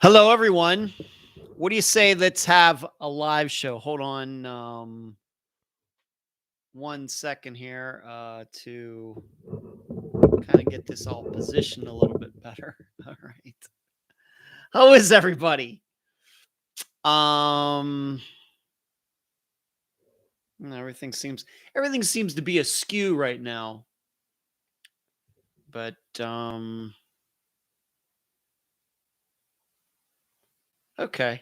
Hello, everyone. What do you say? Let's have a live show. Hold on 1 second here to kind of get this all positioned a little bit better. All right. How is everybody? Um, everything seems to be askew right now. But okay.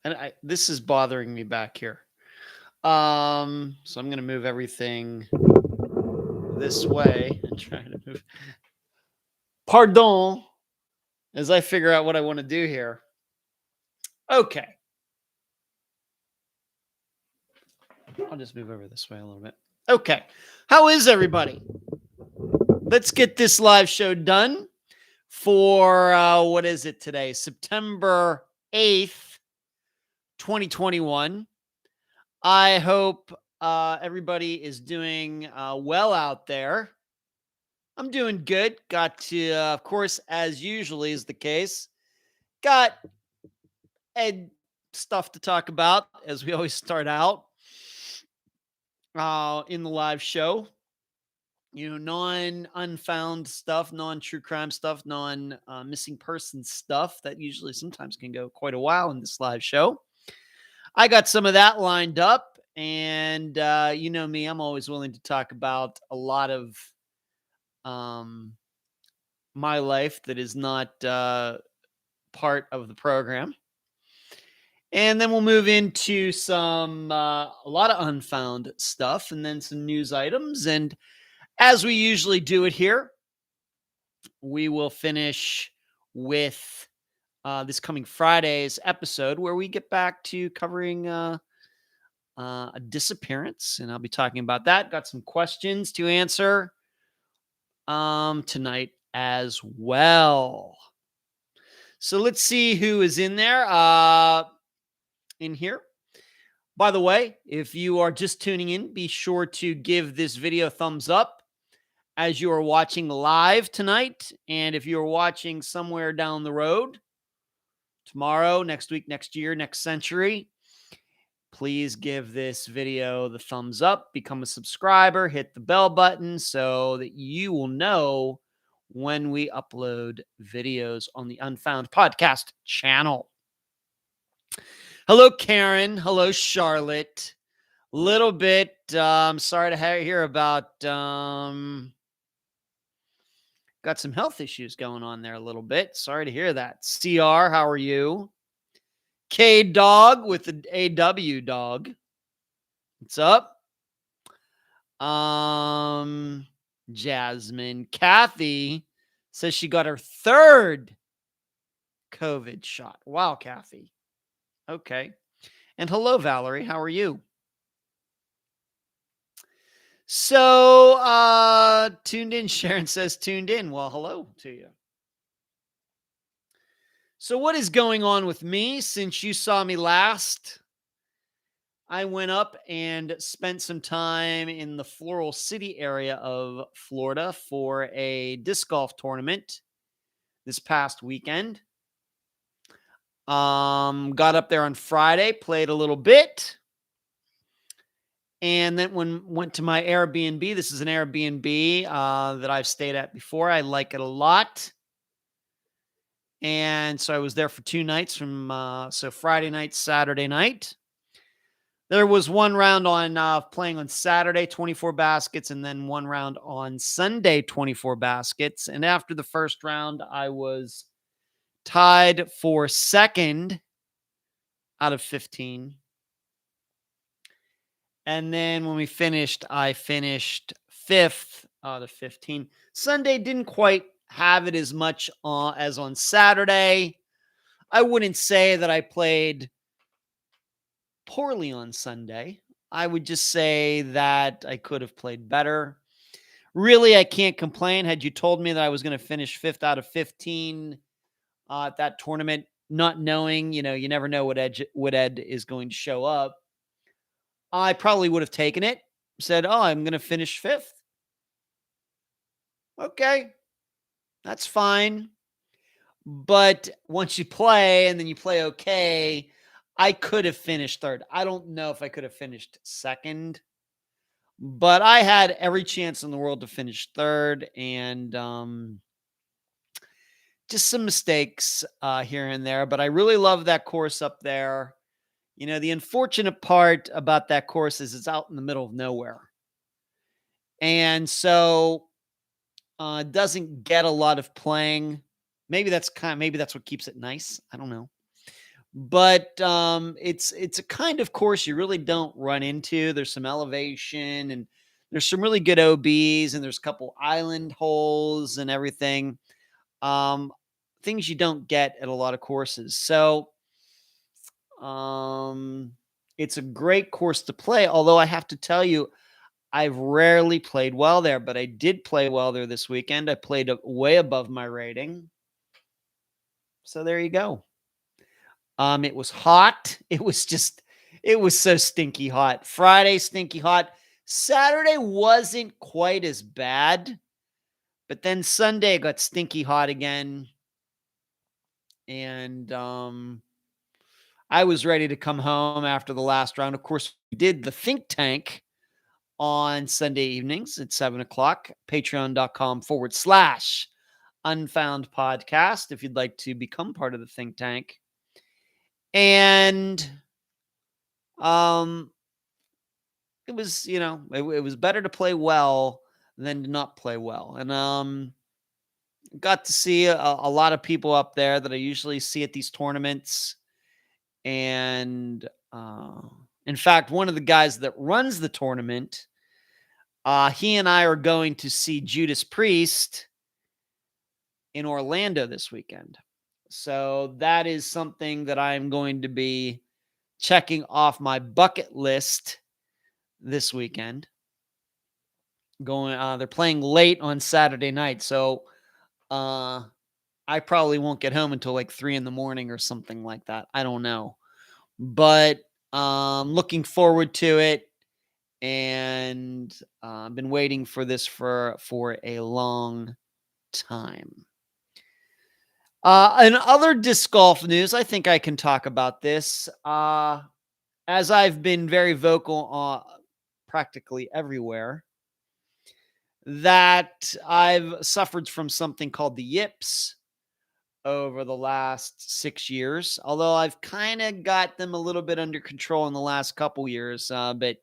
And this is bothering me back here. So I'm going to move everything this way and try to move. Pardon, as I figure out what I want to do here. Okay. I'll just move over this way a little bit. Okay. How is everybody? Let's get this live show done for, what is it today? September 8th, 2021. I hope everybody is doing well out there. I'm doing good. Got to, of course, as usually is the case, got stuff to talk about as we always start out in the live show. Non-unfound stuff, non-true crime stuff, non-missing person stuff that usually sometimes can go quite a while in this live show. I got some of that lined up, and you know me, I'm always willing to talk about a lot of my life that is not part of the program. And then we'll move into some a lot of unfound stuff, and then some news items. And as we usually do it here, we will finish with this coming Friday's episode, where we get back to covering a disappearance, and I'll be talking about that. Got some questions to answer tonight as well. So let's see who is in there. In here. By the way, if you are just tuning in, be sure to give this video a thumbs up as you are watching live tonight. And if you're watching somewhere down the road, tomorrow, next week, next year, next century, please give this video the thumbs up, become a subscriber, hit the bell button so that you will know when we upload videos on the Unfound Podcast Channel. Hello, Karen. Hello, Charlotte. Little bit, I'm sorry to hear about, got some health issues going on there a little bit. Sorry to hear that. CR, how are you? K-Dog with the AW dog. What's up? Jasmine. Kathy says she got her third COVID shot. Wow, Kathy. Okay. And hello, Valerie. How are you? So, tuned in. Sharon says tuned in. Well, hello to you. So what is going on with me since you saw me last? I went up and spent some time in the Floral City area of Florida for a disc golf tournament this past weekend. Got up there on Friday, played a little bit, and then went to my Airbnb. This is an Airbnb that I've stayed at before. I like it a lot. And so I was there for 2 nights from Friday night, Saturday night. There was one round on playing on Saturday, 24 baskets, and then one round on Sunday, 24 baskets. And after the first round, I was tied for second out of 15. And then when we finished, I finished 5th out of 15. Sunday didn't quite have it as much as on Saturday. I wouldn't say that I played poorly on Sunday. I would just say that I could have played better. Really, I can't complain. Had you told me that I was going to finish 5th out of 15 at that tournament, not knowing, you never know what Ed is going to show up, I probably would have taken it, said, oh, I'm going to finish 5th. Okay, that's fine. But once you play and then you play okay, I could have finished third. I don't know if I could have finished second, but I had every chance in the world to finish third, and just some mistakes here and there. But I really love that course up there. The unfortunate part about that course is it's out in the middle of nowhere. And so it doesn't get a lot of playing. Maybe that's what keeps it nice. I don't know. But it's a kind of course you really don't run into. There's some elevation, and there's some really good OBs, and there's a couple island holes and everything. Things you don't get at a lot of courses. So it's a great course to play. Although I have to tell you, I've rarely played well there, but I did play well there this weekend. I played way above my rating. So there you go. It was hot. It was so stinky hot. Friday, stinky hot. Saturday wasn't quite as bad, but then Sunday it got stinky hot again. And I was ready to come home after the last round. Of course, we did the think tank on Sunday evenings at 7:00, patreon.com/Unfound Podcast, if you'd like to become part of the think tank. And it was, it was better to play well than to not play well. And got to see a lot of people up there that I usually see at these tournaments. And in fact, one of the guys that runs the tournament, he and I are going to see Judas Priest in Orlando this weekend. So that is something that I'm going to be checking off my bucket list this weekend. They're playing late on Saturday night, so I probably won't get home until like 3 a.m. or something like that. I don't know, but looking forward to it, and I've been waiting for this for a long time. In other disc golf news, I think I can talk about this. As I've been very vocal practically everywhere, that I've suffered from something called the yips over the last 6 years, although I've kind of got them a little bit under control in the last couple years. But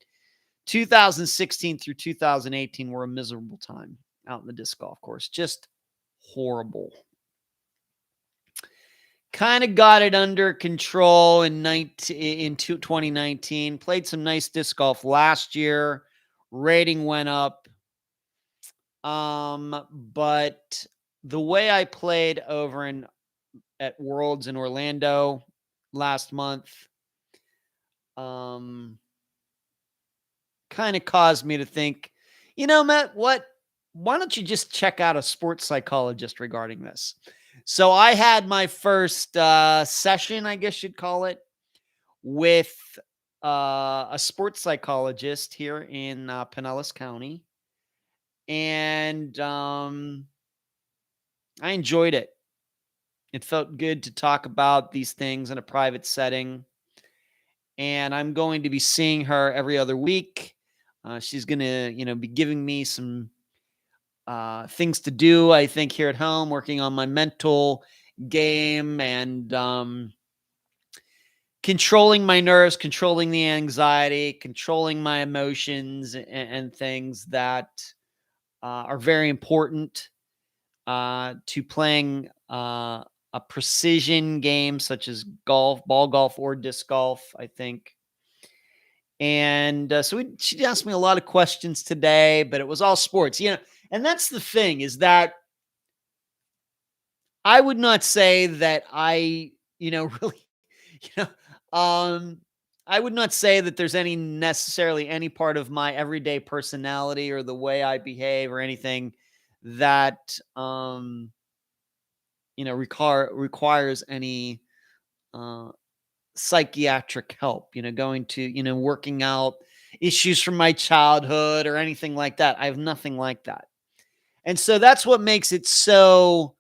2016 through 2018 were a miserable time out in the disc golf course. Just horrible. Kind of got it under control in 2019. Played some nice disc golf last year. Rating went up. But the way I played over at Worlds in Orlando last month, kind of caused me to think, Matt, why don't you just check out a sports psychologist regarding this? So I had my first session, I guess you'd call it, with a sports psychologist here in Pinellas County. And I enjoyed it. It felt good to talk about these things in a private setting. And I'm going to be seeing her every other week. She's going to, be giving me some things to do, I think, here at home, working on my mental game and controlling my nerves, controlling the anxiety, controlling my emotions and things that are very important to playing a precision game such as golf, ball golf, or disc golf, I think. And so she asked me a lot of questions today, but it was all sports, and that's the thing, is that I would not say that I, really, I would not say that there's necessarily any part of my everyday personality or the way I behave or anything that, requires any psychiatric help, going to, working out issues from my childhood or anything like that. I have nothing like that. And so that's what makes it so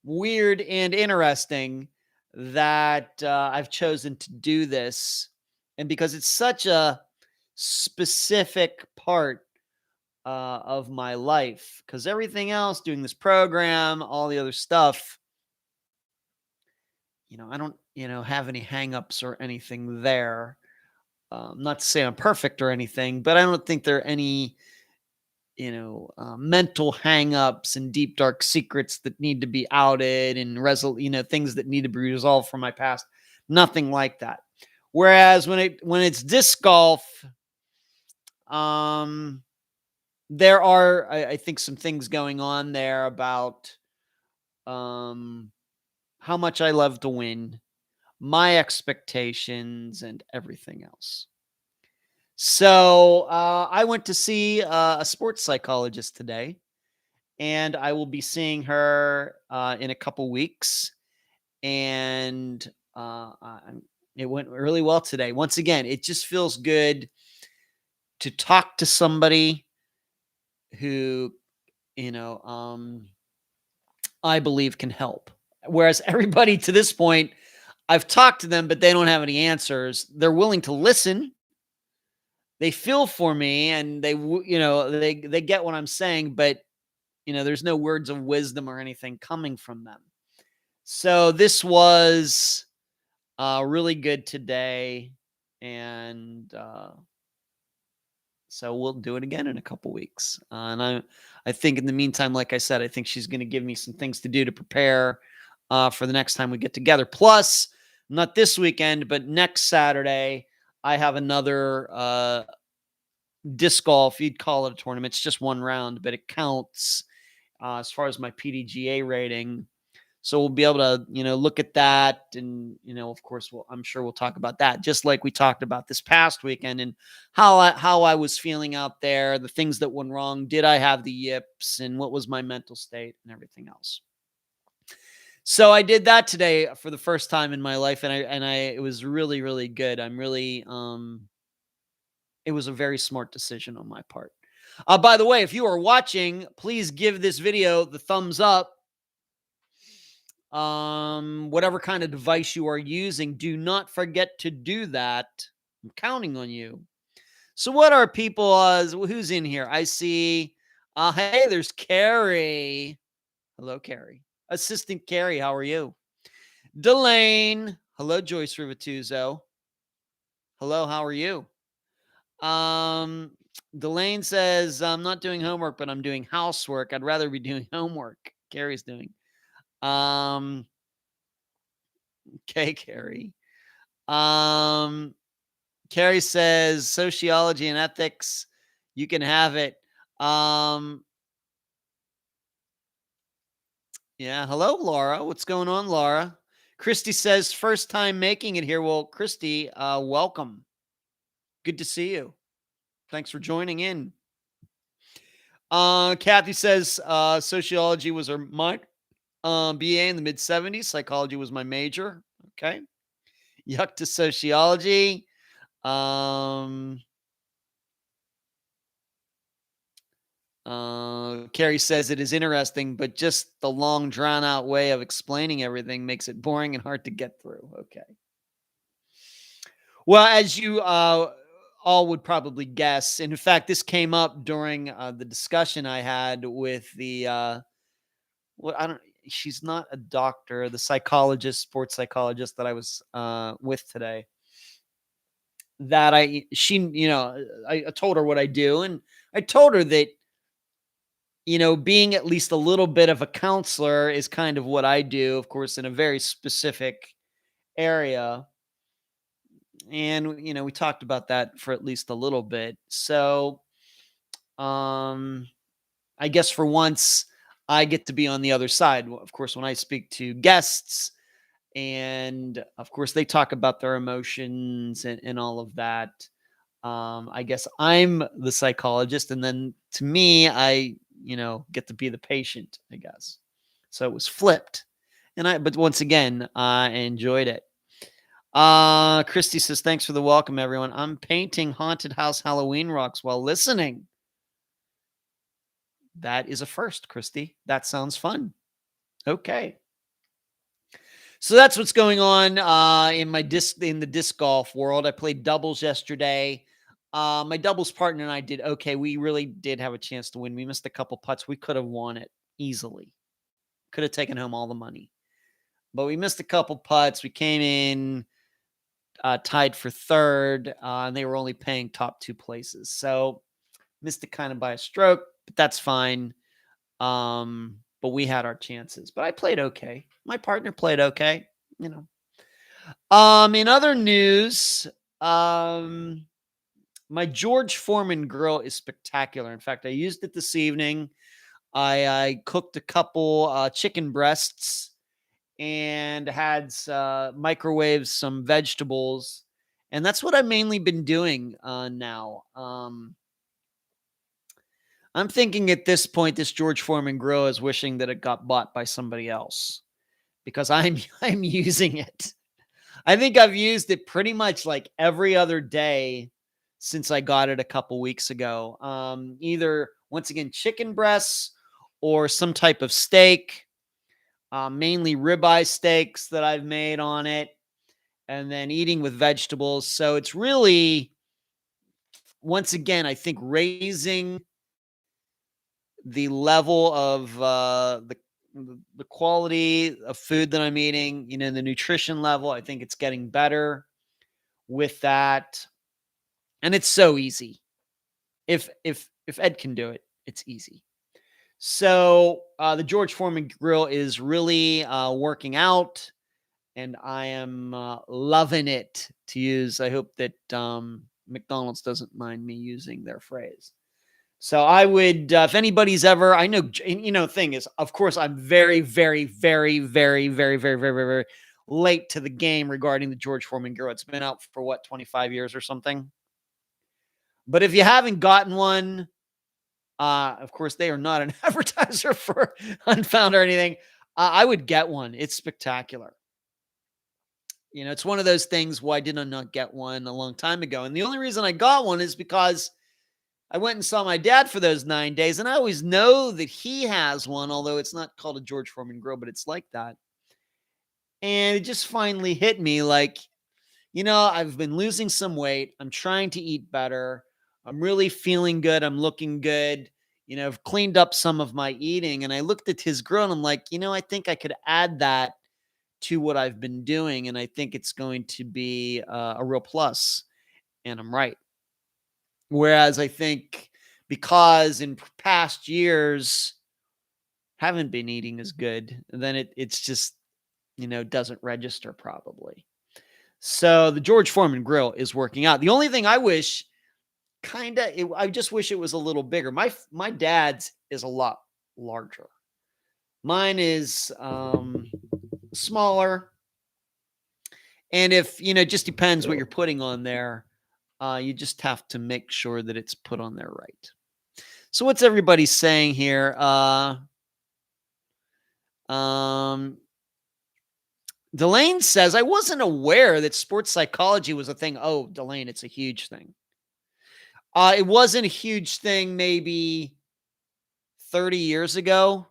weird and interesting that I've chosen to do this. And because it's such a specific part of my life, because everything else, doing this program, all the other stuff, I don't, have any hangups or anything there. Not to say I'm perfect or anything, but I don't think there are any, mental hangups and deep dark secrets that need to be outed and things that need to be resolved from my past. Nothing like that. Whereas when it's disc golf, there are, I think, some things going on there about how much I love to win, my expectations, and everything else. So I went to see a sports psychologist today, and I will be seeing her in a couple weeks. And it went really well today. Once again, it just feels good to talk to somebody who, I believe can help. Whereas everybody to this point, I've talked to them, but they don't have any answers. They're willing to listen. They feel for me, and they get what I'm saying, but there's no words of wisdom or anything coming from them. So this was really good today, and so we'll do it again in a couple weeks. And I think in the meantime, like I said, I think she's going to give me some things to do to prepare for the next time we get together. Plus, not this weekend, but next Saturday, I have another disc golf. You'd call it a tournament. It's just one round, but it counts as far as my PDGA rating. So we'll be able to, look at that. And, of course, I'm sure we'll talk about that, just like we talked about this past weekend and how I was feeling out there, the things that went wrong. Did I have the yips, and what was my mental state and everything else? So I did that today for the first time in my life. And it was really, really good. I'm really, it was a very smart decision on my part. By the way, if you are watching, please give this video the thumbs up. Whatever kind of device you are using, do not forget to do that. I'm counting on you. So what are people, who's in here? I see, hey, there's Carrie. Hello, Carrie. Assistant Carrie, how are you? Delane. Hello, Joyce Rivatuzo. Hello, how are you? Delane says, I'm not doing homework, but I'm doing housework. I'd rather be doing homework. Carrie's doing. Okay, Carrie. Carrie says sociology and ethics. You can have it. Yeah. Hello, Laura. What's going on, Laura? Christy says first time making it here. Well, Christy, welcome. Good to see you. Thanks for joining in. Kathy says sociology was my BA in the mid 70s. Psychology was my major. Okay. Yuck to sociology. Carrie says it is interesting, but just the long drawn out way of explaining everything makes it boring and hard to get through. Okay. Well, as you all would probably guess, and in fact, this came up during the discussion I had with the she's not a doctor, the psychologist, sports psychologist that I was with today. That I told her what I do, and I told her that, being at least a little bit of a counselor is kind of what I do, of course, in a very specific area. And, we talked about that for at least a little bit. So, I guess for once I get to be on the other side. Of course, when I speak to guests, and of course they talk about their emotions and all of that. I guess I'm the psychologist, and then to me, I, get to be the patient, I guess. So it was flipped. But once again, I enjoyed it. Christy says, thanks for the welcome, everyone. I'm painting haunted house Halloween rocks while listening. That is a first, Christy. That sounds fun. Okay. So that's what's going on in the disc golf world. I played doubles yesterday. My doubles partner and I did okay. We really did have a chance to win. We missed a couple putts. We could have won it easily. Could have taken home all the money. But we missed a couple putts. We came in tied for third, and they were only paying top two places. So missed it kind of by a stroke, but that's fine. But we had our chances. But I played okay. My partner played okay, you know. In other news, my George Foreman grill is spectacular. In fact, I used it this evening. I cooked a couple chicken breasts and had microwaved some vegetables. And that's what I've mainly been doing now. I'm thinking at this point, this George Foreman grill is wishing that it got bought by somebody else because I'm using it. I think I've used it pretty much like every other day since I got it a couple weeks ago. Either, once again, chicken breasts or some type of steak, mainly ribeye steaks that I've made on it, and then eating with vegetables. So it's really, once again, I think raising the level of the quality of food that I'm eating, the nutrition level. I think it's getting better with that. And it's so easy. If Ed can do it, it's easy. So the George Foreman grill is really working out, and I am loving it to use. I hope that McDonald's doesn't mind me using their phrase. So I would, if anybody's ever, I know, thing is, of course, I'm very, very, very, very, very, very, very, very, very late to the game regarding the George Foreman grill. It's been out for 25 years or something. But if you haven't gotten one, of course, they are not an advertiser for Unfound or anything. I would get one. It's spectacular. It's one of those things. Why did I not get one a long time ago? And the only reason I got one is because I went and saw my dad for those 9 days, and I always know that he has one, although it's not called a George Foreman grill, but it's like that. And it just finally hit me like, I've been losing some weight. I'm trying to eat better. I'm really feeling good. I'm looking good. I've cleaned up some of my eating, and I looked at his grill and I'm like, I think I could add that to what I've been doing. And I think it's going to be a real plus. And I'm right. Whereas I think because in past years haven't been eating as good, then it's just, doesn't register probably. So the George Foreman grill is working out. The only thing I wish I just wish it was a little bigger. My dad's is a lot larger. Mine is smaller. And if, it just depends what you're putting on there. You just have to make sure that it's put on there right. So what's everybody saying here? Delane says, I wasn't aware that sports psychology was a thing. Oh, Delane, it's a huge thing. It wasn't a huge thing maybe 30 years ago,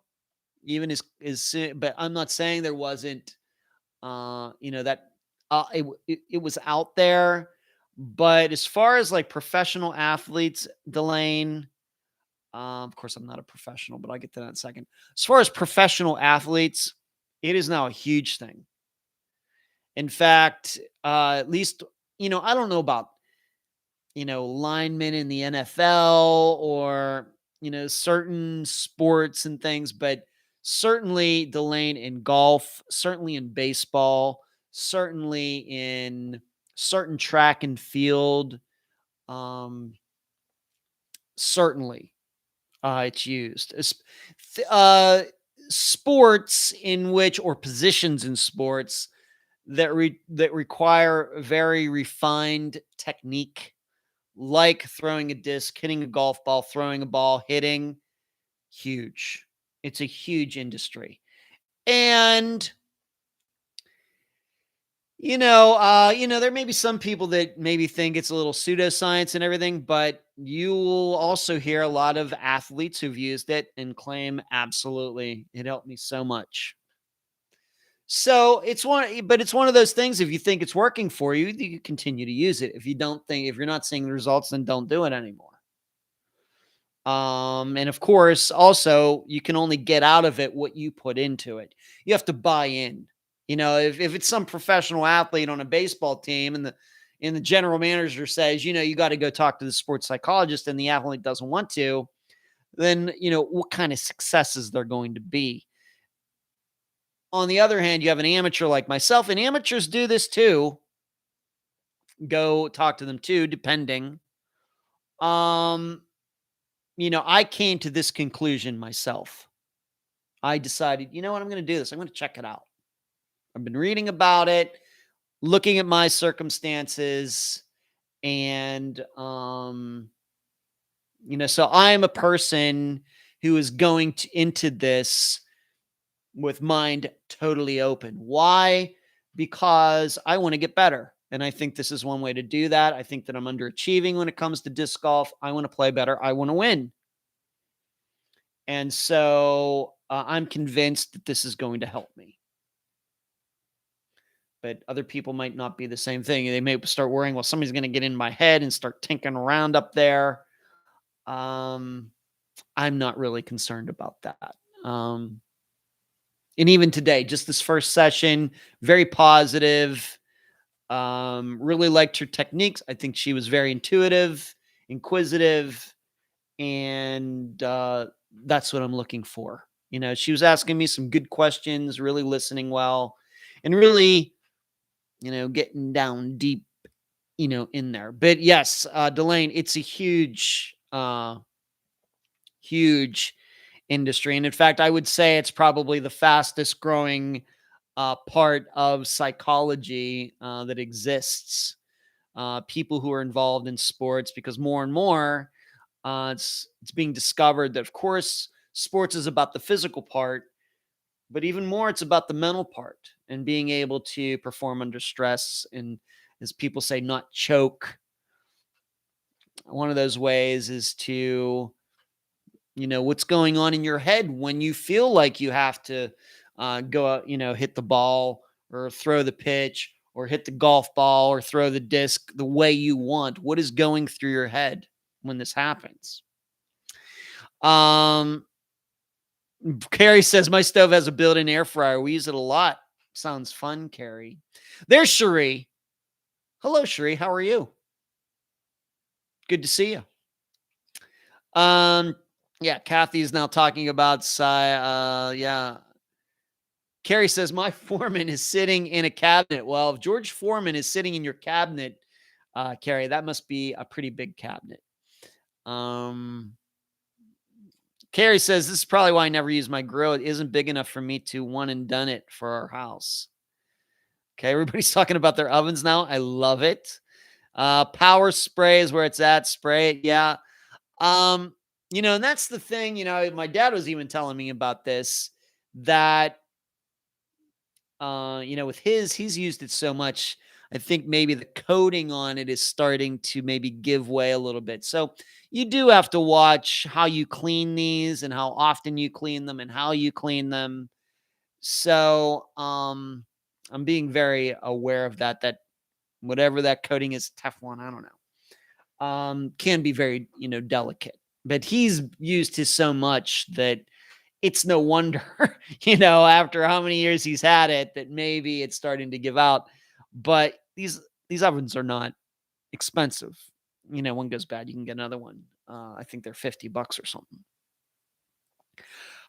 even but I'm not saying there wasn't, that it was out there. But as far as like professional athletes, Delane, of course, I'm not a professional, but I'll get to that in a second. As far as professional athletes, it is now a huge thing. In fact, at least, I don't know about, linemen in the NFL or, certain sports and things, but certainly Delane in golf, certainly in baseball, certainly in certain track and field, certainly it's used. Sports in which, or positions in sports that require very refined technique, like throwing a disc, hitting a golf ball, throwing a ball, hitting, huge. It's a huge industry. And there may be some people that maybe think it's a little pseudoscience and everything, but you will also hear a lot of athletes who've used it and claim, absolutely, it helped me so much. So it's one of those things. If you think it's working for you, you continue to use it. If you're not seeing the results, then don't do it anymore. And of course, also you can only get out of it what you put into it. You have to buy in. If it's some professional athlete on a baseball team and the general manager says, you got to go talk to the sports psychologist, and the athlete doesn't want to, then what kind of successes they're going to be. On the other hand, you have an amateur like myself, and amateurs do this too. Go talk to them too, depending. I came to this conclusion myself. I decided, you know what, I'm going to do this. I'm going to check it out. I've been reading about it, looking at my circumstances, and so I am a person who is going into this with mind totally open. Why? Because I want to get better. And I think this is one way to do that. I think that I'm underachieving when it comes to disc golf. I want to play better. I want to win. And so I'm convinced that this is going to help me. But other people might not be the same thing. They may start worrying, well, somebody's going to get in my head and start tinkering around up there. I'm not really concerned about that. And even today, just this first session, very positive. Really liked her techniques. I think she was very intuitive, inquisitive, and that's what I'm looking for. She was asking me some good questions, really listening well, and really, getting down deep, in there. But yes, Delane, it's a huge, huge industry. And in fact, I would say it's probably the fastest growing part of psychology that exists. People who are involved in sports, because more and more it's being discovered that, of course, sports is about the physical part, but even more, it's about the mental part and being able to perform under stress and, as people say, not choke. One of those ways is to, what's going on in your head when you feel like you have to go out, hit the ball or throw the pitch or hit the golf ball or throw the disc the way you want. What is going through your head when this happens? Carrie says, my stove has a built-in air fryer. We use it a lot. Sounds fun, Carrie. There's Cherie. Hello, Cherie. How are you? Good to see you. Yeah, Kathy's now talking about yeah. Carrie says, my foreman is sitting in a cabinet. Well, if George Foreman is sitting in your cabinet, Carrie, that must be a pretty big cabinet. Carrie says, this is probably why I never use my grill. It isn't big enough for me to one and done it for our house. Okay, everybody's talking about their ovens now. I love it. Power spray is where it's at. Spray it. Yeah. And that's the thing, my dad was even telling me about this, that, with he's used it so much. I think maybe the coating on it is starting to maybe give way a little bit. So you do have to watch how you clean these and how often you clean them and how you clean them. So, I'm being very aware of that whatever that coating is, Teflon, I don't know, can be very, delicate, but he's used his so much that it's no wonder, after how many years he's had it, that maybe it's starting to give out. But these ovens are not expensive. One goes bad, you can get another one. I think they're $50 or something.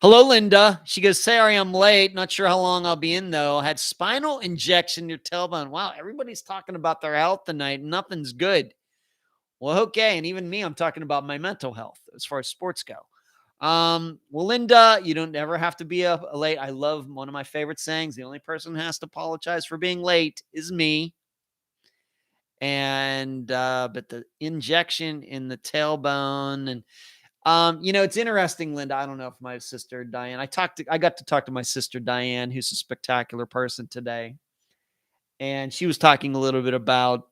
Hello, Linda. She goes, sorry, I'm late. Not sure how long I'll be in, though. Had spinal injection in your tailbone. Wow, everybody's talking about their health tonight. Nothing's good. Well, okay. And even me, I'm talking about my mental health as far as sports go. Well, Linda, you don't ever have to be a late. I love one of my favorite sayings. The only person who has to apologize for being late is me. And, but the injection in the tailbone and, it's interesting, Linda. I don't know if my sister Diane, I got to talk to my sister Diane, who's a spectacular person today. And she was talking a little bit about,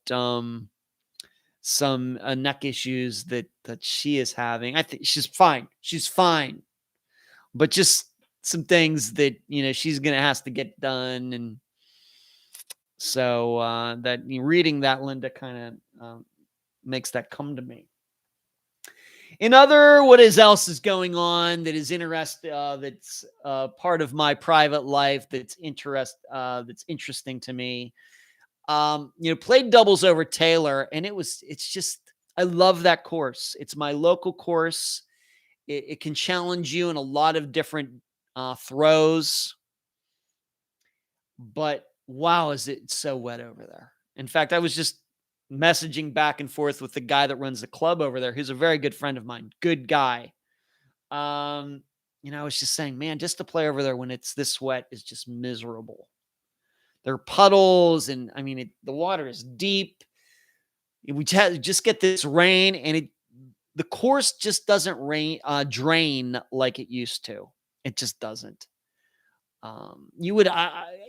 some neck issues that she is having. I think she's fine. She's fine. But just some things that, she's going to has to get done. And so that reading that, Linda, kind of makes that come to me. In other, what else is going on that is that's part of my private life that's interesting to me. Played doubles over Taylor, and it's just, I love that course. It's my local course. It can challenge you in a lot of different throws, but wow, is it so wet over there. In fact, I was just messaging back and forth with the guy that runs the club over there, who's a very good friend of mine. Good guy. I was just saying, man, just to play over there when it's this wet is just miserable. There are puddles, and I mean, the water is deep. We just get this rain, and the course just doesn't drain like it used to. It just doesn't. You would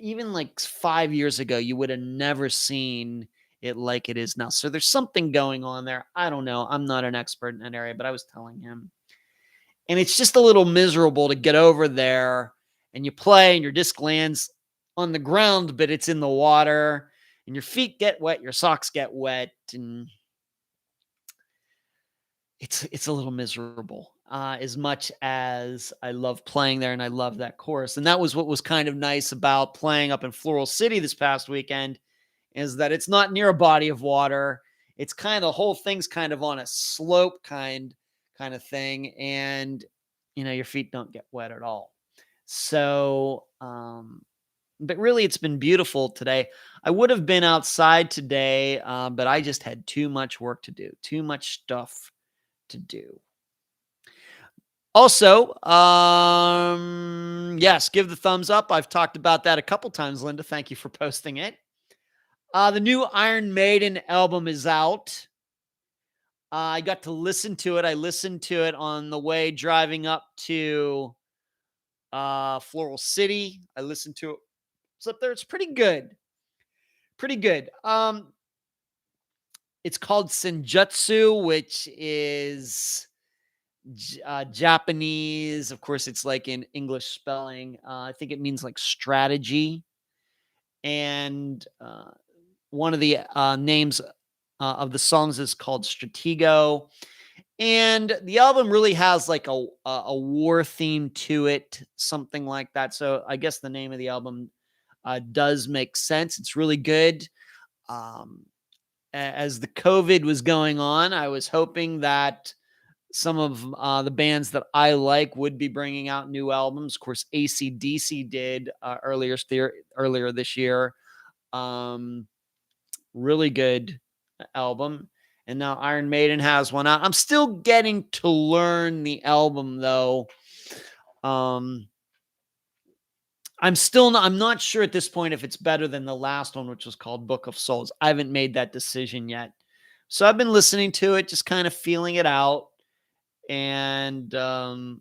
even like 5 years ago, you would have never seen it like it is now. So there's something going on there. I don't know. I'm not an expert in that area, but I was telling him. And it's just a little miserable to get over there and you play and your disc lands on the ground, but it's in the water and your feet get wet, your socks get wet, and it's a little miserable. As much as I love playing there and I love that course. And that was what was kind of nice about playing up in Floral City this past weekend, is that it's not near a body of water. It's kind of, the whole thing's kind of on a slope kind of thing. And, your feet don't get wet at all. So, but really it's been beautiful today. I would have been outside today, but I just had too much work to do, too much stuff to do. Also, yes, give the thumbs up. I've talked about that a couple times, Linda. Thank you for posting it. The new Iron Maiden album is out. I got to listen to it. I listened to it on the way driving up to Floral City. I listened to it. It's up there. It's pretty good. Pretty good. It's called Senjutsu, which is Japanese. Of course, it's like in English spelling. I think it means like strategy. And one of the names of the songs is called Stratego. And the album really has like a war theme to it, something like that. So I guess the name of the album does make sense. It's really good. As the COVID was going on, I was hoping that some of the bands that I like would be bringing out new albums. Of course, AC/DC did earlier this year. Really good album. And now Iron Maiden has one out. I'm still getting to learn the album, though. I'm not sure at this point if it's better than the last one, which was called Book of Souls. I haven't made that decision yet. So I've been listening to it, just kind of feeling it out. And just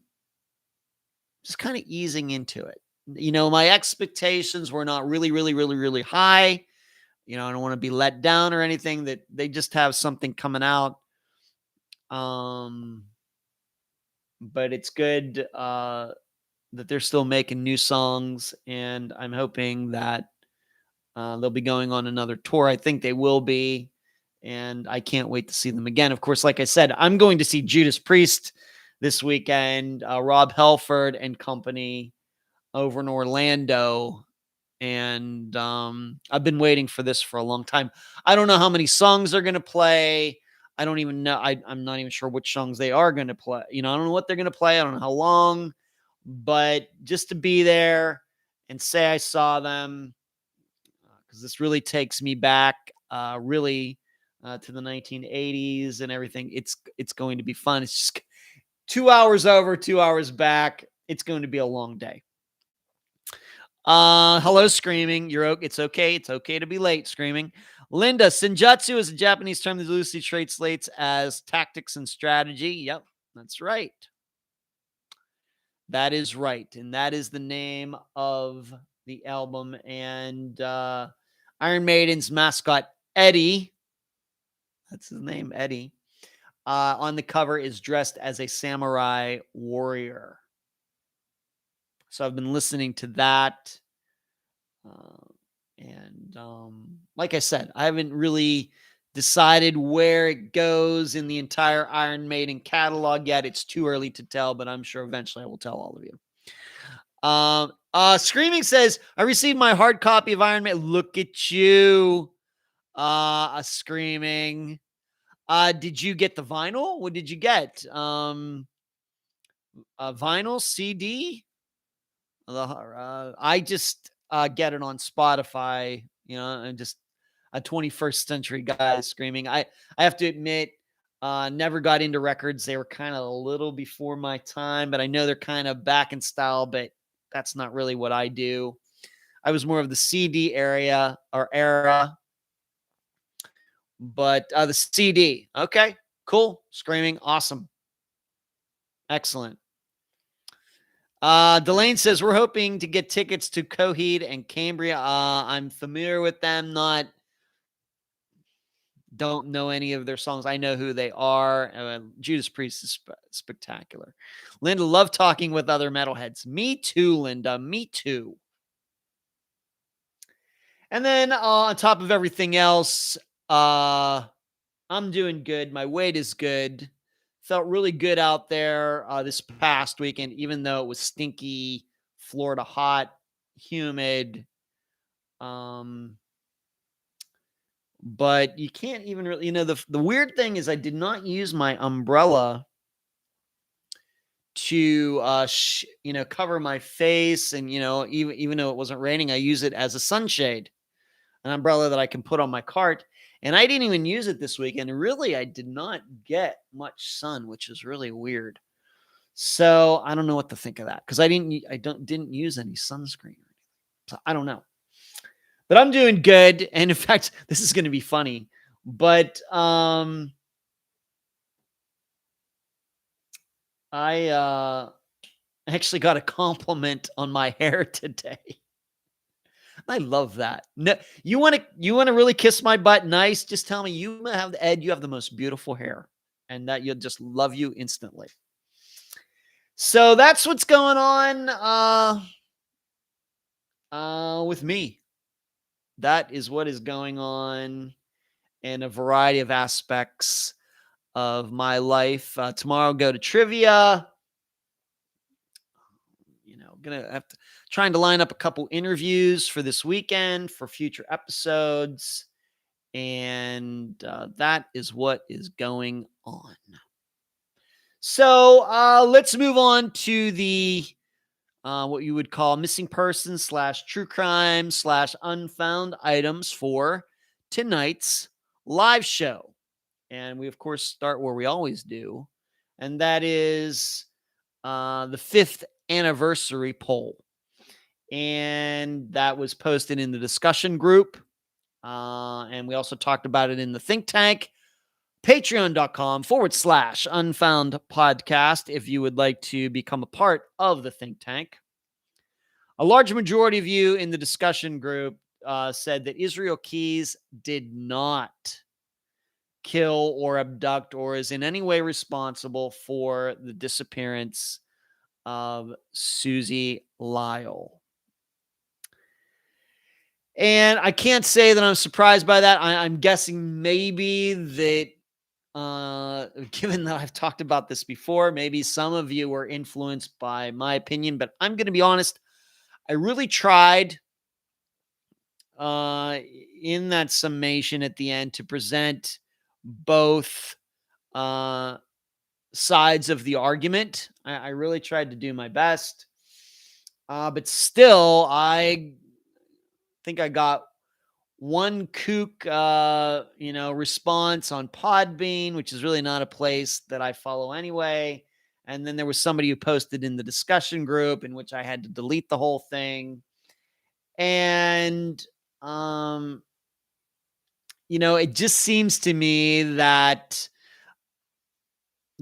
kind of easing into it. My expectations were not really, really, really, really high. I don't want to be let down or anything, that they just have something coming out. But it's good that they're still making new songs, and I'm hoping that they'll be going on another tour. I think they will be, and I can't wait to see them again. Of course, like I said, I'm going to see Judas Priest this weekend, Rob Halford and company over in Orlando. And I've been waiting for this for a long time. I don't know how many songs they're going to play. I don't even know. I'm not even sure which songs they are going to play. I don't know what they're going to play. I don't know how long. But just to be there and say I saw them, because this really takes me back really to the 1980s and everything. It's going to be fun. It's just 2 hours over, 2 hours back. It's going to be a long day. Hello, Screaming. It's okay. It's okay to be late, Screaming. Linda, Senjutsu is a Japanese term that loosely translates as tactics and strategy. Yep, that's right. That is right. And that is the name of the album. And Iron Maiden's mascot, Eddie, that's his name, Eddie, on the cover is dressed as a samurai warrior. So I've been listening to that. Like I said, I haven't really decided where it goes in the entire Iron Maiden catalog yet. It's too early to tell, but I'm sure eventually I will tell all of you. Screaming says, I received my hard copy of Iron Maiden. Look at you. Screaming. Did you get the vinyl? What did you get? Vinyl CD? I just get it on Spotify. I'm just a 21st century guy screaming. I have to admit, never got into records. They were kind of a little before my time, but I know they're kind of back in style, but that's not really what I do. I was more of the CD era, but the CD. Okay, cool. Screaming. Awesome. Excellent. Delane says, we're hoping to get tickets to Coheed and Cambria. I'm familiar with them, don't know any of their songs. I know who they are. Judas Priest is spectacular. Linda, love talking with other metalheads. Me too, Linda. Me too. And then on top of everything else, I'm doing good. My weight is good. Felt really good out there this past weekend, even though it was stinky, Florida hot, humid. But you can't even really, the weird thing is I did not use my umbrella to, cover my face. And, even though it wasn't raining, I use it as a sunshade, an umbrella that I can put on my cart. And I didn't even use it this weekend. Really, I did not get much sun, which is really weird. So I don't know what to think of that because I didn't use any sunscreen. So I don't know. But I'm doing good. And in fact, this is going to be funny. But I actually got a compliment on my hair today. I love that. No, you want to really kiss my butt nice? Just tell me you have the most beautiful hair, and that you'll just love you instantly. So that's what's going on with me. That is what is going on in a variety of aspects of my life. Tomorrow I'll go to trivia. Gonna have to trying to line up a couple interviews for this weekend for future episodes. And that is what is going on. So let's move on to the what you would call missing persons / true crime / unfound items for tonight's live show. And we, of course, start where we always do. And that is the 5th anniversary poll. And that was posted in the discussion group. And we also talked about it in the think tank, patreon.com / Unfound Podcast. If you would like to become a part of the think tank, a large majority of you in the discussion group said that Israel Keys did not kill or abduct or is in any way responsible for the disappearance of Suzanne Lyall. And I can't say that I'm surprised by that. I'm guessing maybe that, given that I've talked about this before, maybe some of you were influenced by my opinion, but I'm going to be honest. I really tried in that summation at the end to present both sides of the argument. I really tried to do my best. But still, I think I got one kook, response on Podbean, which is really not a place that I follow anyway. And then there was somebody who posted in the discussion group in which I had to delete the whole thing. And, it just seems to me that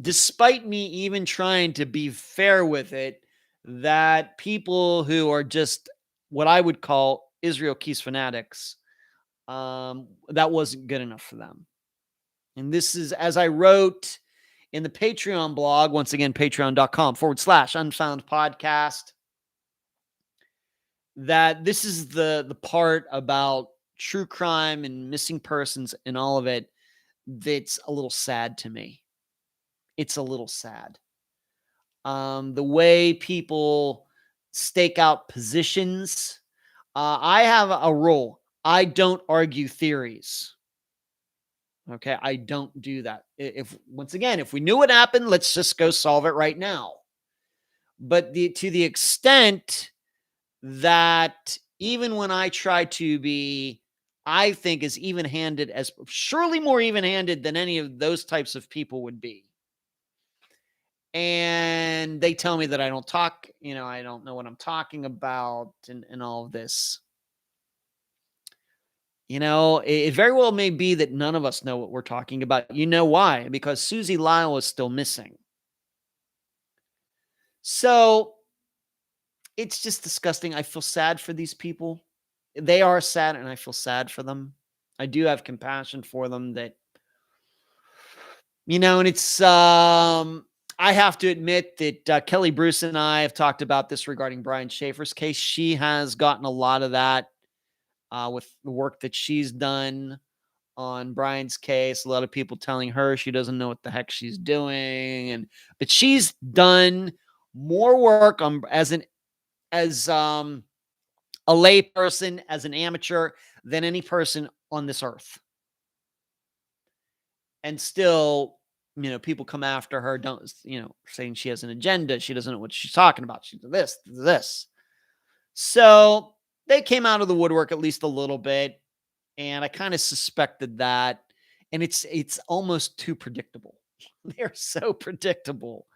despite me even trying to be fair with it, that people who are just what I would call Israel Keys fanatics, that wasn't good enough for them. And this is, as I wrote in the Patreon blog, once again, patreon.com / Unfound Podcast. that this is the part about true crime and missing persons and all of it that's a little sad to me. It's a little sad. The way people stake out positions. I have a rule. I don't argue theories. Okay, I don't do that. If once again, if we knew what happened, let's just go solve it right now. But to the extent that even when I try to be, I think as even-handed as surely more even-handed than any of those types of people would be. And they tell me that I don't talk, I don't know what I'm talking about and all of this. It very well may be that none of us know what we're talking about. You know why? Because Susie Lyall is still missing. So it's just disgusting. I feel sad for these people. They are sad, and I feel sad for them. I do have compassion for them that, and it's, I have to admit that Kelly Bruce and I have talked about this regarding Brian Schaefer's case. She has gotten a lot of that with the work that she's done on Brian's case. A lot of people telling her she doesn't know what the heck she's doing, but she's done more work as a lay person, as an amateur, than any person on this earth. And still, people come after her, saying she has an agenda. She doesn't know what she's talking about. She's this. So they came out of the woodwork at least a little bit. And I kind of suspected that. And it's almost too predictable. They're so predictable.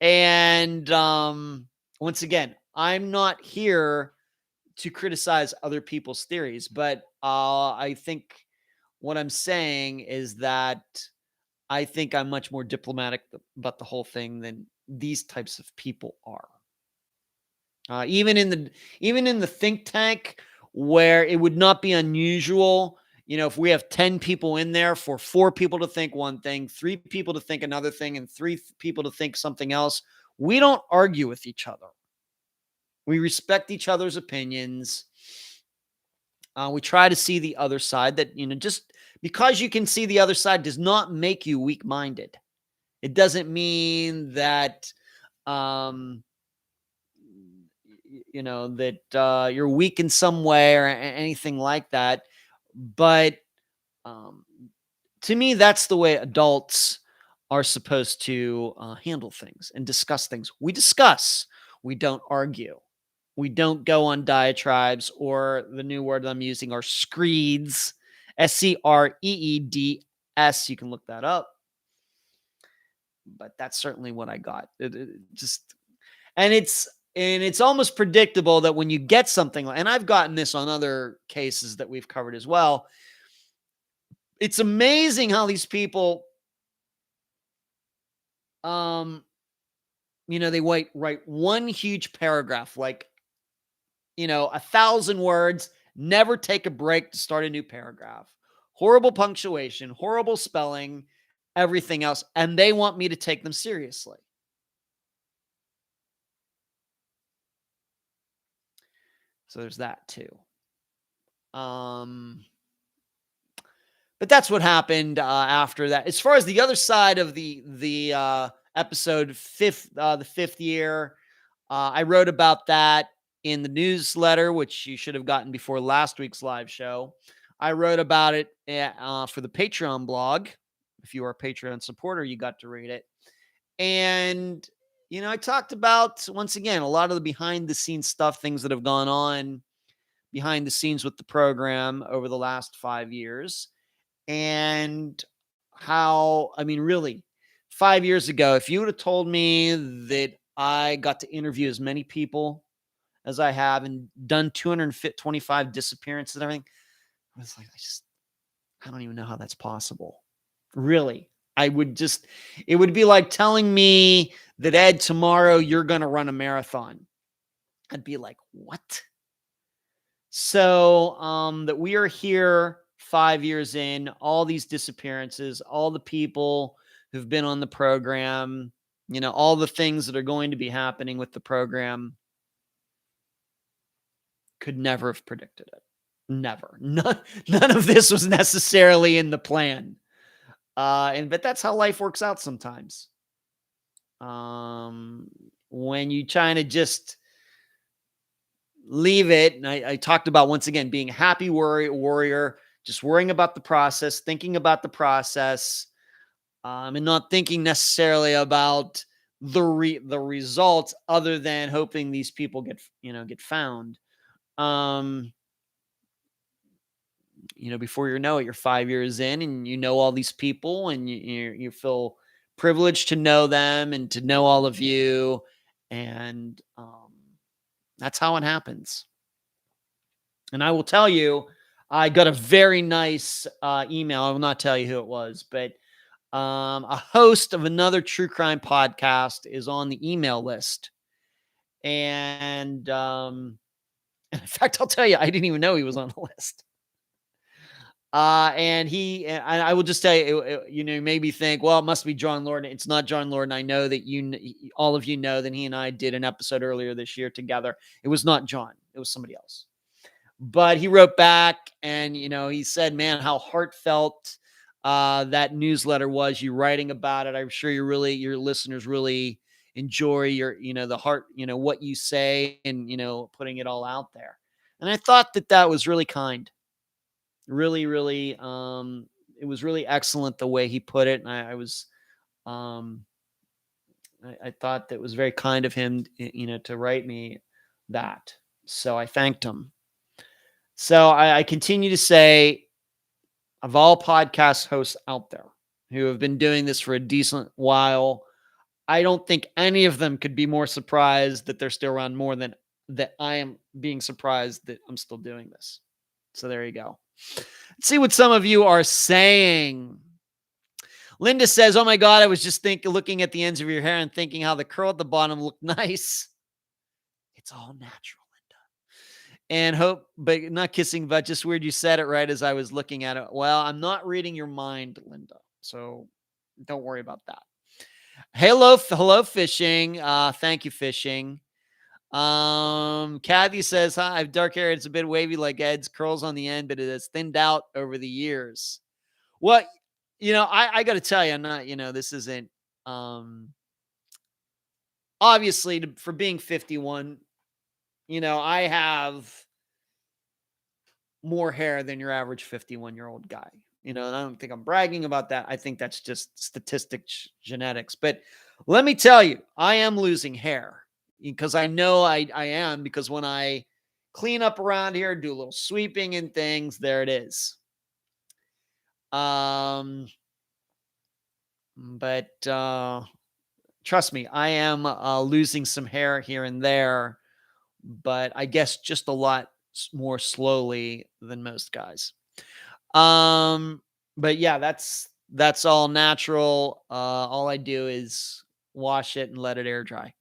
And once again, I'm not here to criticize other people's theories, but I think what I'm saying is that I think I'm much more diplomatic about the whole thing than these types of people are. Even in the think tank, where it would not be unusual, if we have 10 people in there, for 4 people to think one thing, 3 people to think another thing, and 3 people to think something else, we don't argue with each other. We respect each other's opinions. We try to see the other side. That, just because you can see the other side does not make you weak-minded. It doesn't mean that, that you're weak in some way or anything like that. But to me, that's the way adults are supposed to handle things and discuss things. We discuss. We don't argue. We don't go on diatribes, or the new word I'm using are screeds, Screeds. You can look that up. But that's certainly what I got. And it's almost predictable that when you get something, and I've gotten this on other cases that we've covered as well. It's amazing how these people, they write one huge paragraph, like, 1,000 words, never take a break to start a new paragraph. Horrible punctuation, horrible spelling, everything else. And they want me to take them seriously. So there's that too. But that's what happened after that. As far as the other side of the episode, the 5th year, I wrote about that in the newsletter, which you should have gotten before last week's live show. I wrote about it for the Patreon blog. If you are a Patreon supporter, you got to read it. And, I talked about, once again, a lot of the behind the scenes stuff, things that have gone on behind the scenes with the program over the last 5 years. And how, really, 5 years ago, if you would have told me that I got to interview as many people as I have and done 225 disappearances and everything, I was like, I don't even know how that's possible. Really. It would be like telling me that, Ed, tomorrow you're going to run a marathon. I'd be like, what? So that we are here 5 years in, all these disappearances, all the people who've been on the program, all the things that are going to be happening with the program. could never have predicted it. Never. None of this was necessarily in the plan. But that's how life works out sometimes. When you try to just leave it, and I talked about, once again, being a happy warrior, just worrying about the process, thinking about the process, and not thinking necessarily about the results, other than hoping these people get found. Before you know it, you're 5 years in, and you know all these people, and you feel privileged to know them and to know all of you, and that's how it happens. And I will tell you, I got a very nice email. I will not tell you who it was, but a host of another true crime podcast is on the email list. And in fact, I'll tell you, I didn't even know he was on the list. And I will just tell you, you made me think, well, it must be John Lord. It's not John Lord. And I know that all of you know that he and I did an episode earlier this year together. It was not John. It was somebody else. But he wrote back, and, he said, man, how heartfelt that newsletter was, you writing about it. I'm sure your listeners really enjoy the heart, what you say, and, putting it all out there. And I thought that was really kind. Really, really, it was really excellent the way he put it. And I thought that was very kind of him, to write me that. So I thanked him. So I continue to say, of all podcast hosts out there who have been doing this for a decent while, I don't think any of them could be more surprised that they're still around more than that I am being surprised that I'm still doing this. So there you go. Let's see what some of you are saying. Linda says, oh my God, I was just looking at the ends of your hair and thinking how the curl at the bottom looked nice. It's all natural, Linda. And hope, but not kissing, but just weird. You said it right as I was looking at it. Well, I'm not reading your mind, Linda. So don't worry about that. Hello, fishing. Thank you, fishing. Kathy says, hi, I have dark hair. It's a bit wavy like Ed's, curls on the end, but it has thinned out over the years. Well, I got to tell you, I'm not, this isn't, obviously for being 51, I have more hair than your average 51-year-old guy, and I don't think I'm bragging about that. I think that's just statistics, genetics. But let me tell you, I am losing hair. Because I know I am, because when I clean up around here, do a little sweeping and things, there it is. But trust me, I am losing some hair here and there, but I guess just a lot more slowly than most guys. But yeah, that's all natural. All I do is wash it and let it air dry.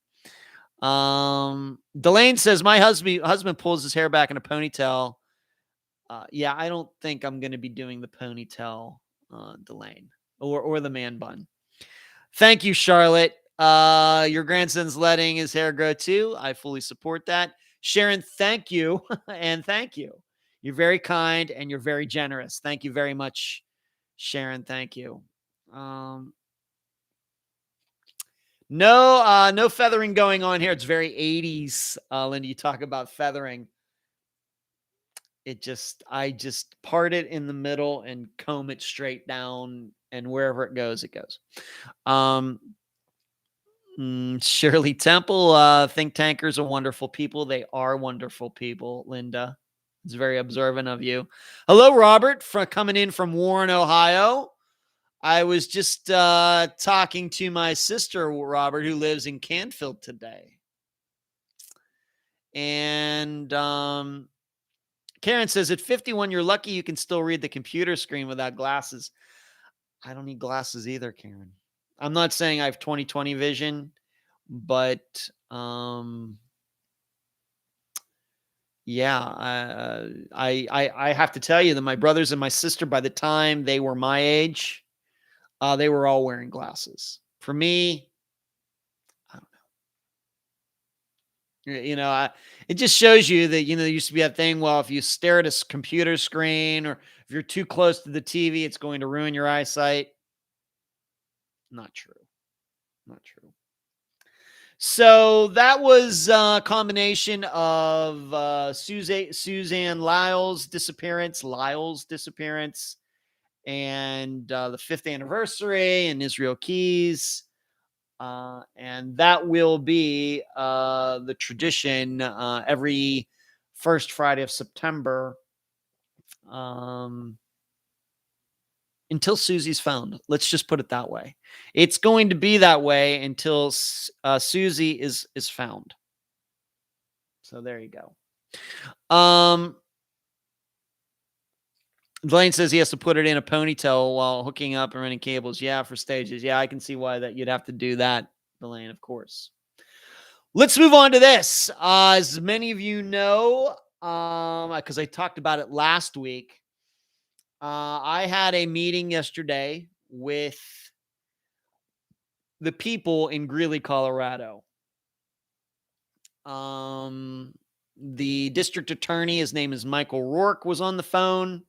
Delane says, my husband pulls his hair back in a ponytail. Yeah, I don't think I'm going to be doing the ponytail, Delane, or the man bun. Thank you, Charlotte. Your grandson's letting his hair grow too. I fully support that. Sharon, thank you. And thank you. You're very kind and you're very generous. Thank you very much, Sharon. Thank you. No feathering going on here. It's very 80s. Linda, you talk about feathering. I just part it in the middle and comb it straight down, and wherever it goes, it goes. Shirley Temple, think tankers are wonderful people. They are wonderful people, Linda. It's very observant of you. Hello, Robert, coming in from Warren, Ohio. I was just talking to my sister, Robert, who lives in Canfield today. And Karen says, at 51, you're lucky you can still read the computer screen without glasses. I don't need glasses either, Karen. I'm not saying I have 20/20 vision, but yeah, I have to tell you that my brothers and my sister, by the time they were my age, they were all wearing glasses. For me, I don't know. It just shows you that, there used to be that thing. Well, if you stare at a computer screen or if you're too close to the TV, it's going to ruin your eyesight. Not true. Not true. So that was a combination of Suzanne Lyall's disappearance, and the 5th anniversary and Israel Keys. And that will be the tradition every first Friday of September until Susie's found. Let's just put it that way. It's going to be that way until Susie is found. So there you go. Blaine says he has to put it in a ponytail while hooking up and running cables. Yeah, for stages. Yeah, I can see why that you'd have to do that, Blaine, of course. Let's move on to this. As many of you know, because I talked about it last week, I had a meeting yesterday with the people in Greeley, Colorado. The district attorney, his name is Michael Rourke, was on the phone.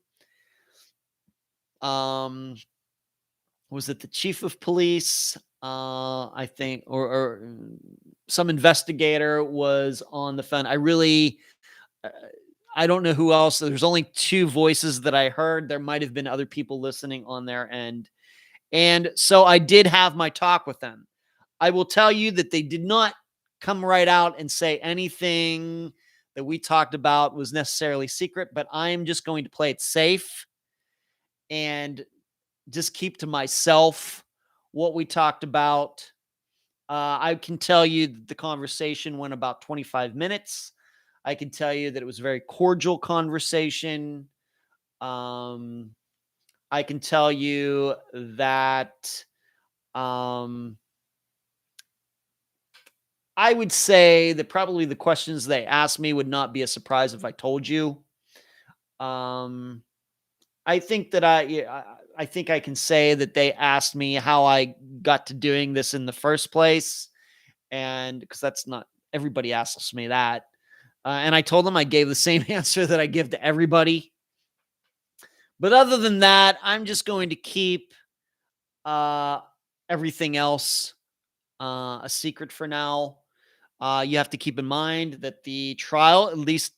Was it the chief of police? I think, or some investigator was on the phone. I don't know who else. There's only 2 voices that I heard. There might have been other people listening on their end. And so I did have my talk with them. I will tell you that they did not come right out and say anything that we talked about was necessarily secret, but I'm just going to play it safe and just keep to myself what we talked about. I can tell you that the conversation went about 25 minutes. I can tell you that it was a very cordial conversation. I can tell you that I would say that probably the questions they asked me would not be a surprise if I told you. I think that I think I can say that they asked me how I got to doing this in the first place. And because that's not everybody asks me that. And I told them I gave the same answer that I give to everybody. But other than that, I'm just going to keep everything else a secret for now. You have to keep in mind that the trial, at least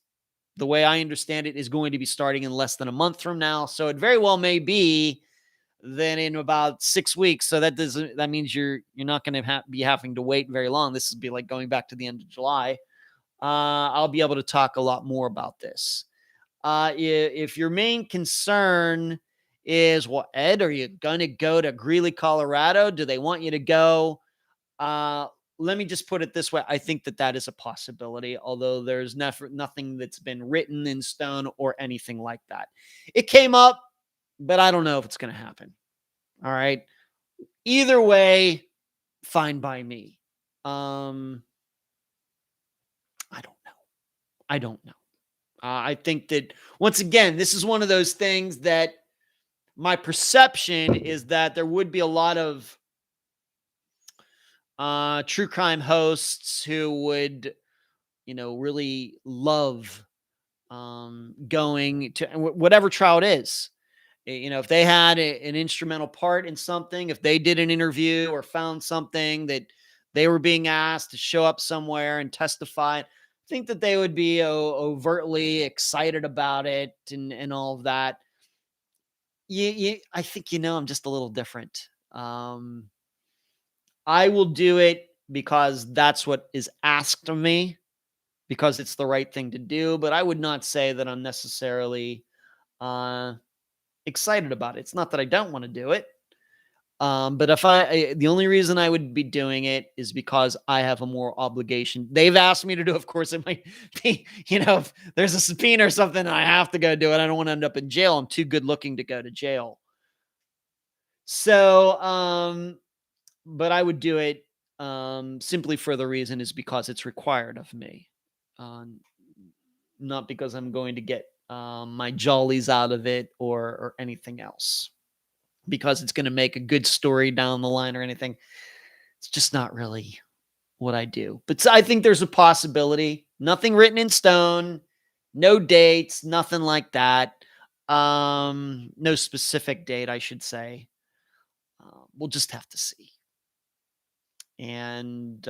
the way I understand it, is going to be starting in less than a month from now. So it very well may be then in about 6 weeks. So that means you're not going to be having to wait very long. This would be like going back to the end of July. I'll be able to talk a lot more about this. If your main concern is, well, Ed, are you going to go to Greeley, Colorado? Do they want you to go? Let me just put it this way. I think that is a possibility, although there's nothing that's been written in stone or anything like that. It came up, but I don't know if it's going to happen. All right. Either way, fine by me. I don't know. I think that, once again, this is one of those things that my perception is that there would be a lot of true crime hosts who would, really love going to whatever trial it is. If they had an instrumental part in something, if they did an interview or found something that they were being asked to show up somewhere and testify, I think that they would be overtly excited about it and all of that. I think, I'm just a little different. I will do it because that's what is asked of me, because it's the right thing to do. But I would not say that I'm necessarily excited about it. It's not that I don't want to do it. But the only reason I would be doing it is because I have a more obligation. They've asked me to do, of course, it might be, if there's a subpoena or something, I have to go do it. I don't want to end up in jail. I'm too good looking to go to jail. So, but I would do it simply for the reason is because it's required of me. Not because I'm going to get my jollies out of it or anything else. Because it's going to make a good story down the line or anything. It's just not really what I do. But I think there's a possibility. Nothing written in stone, no dates, nothing like that. No specific date, I should say. We'll just have to see. And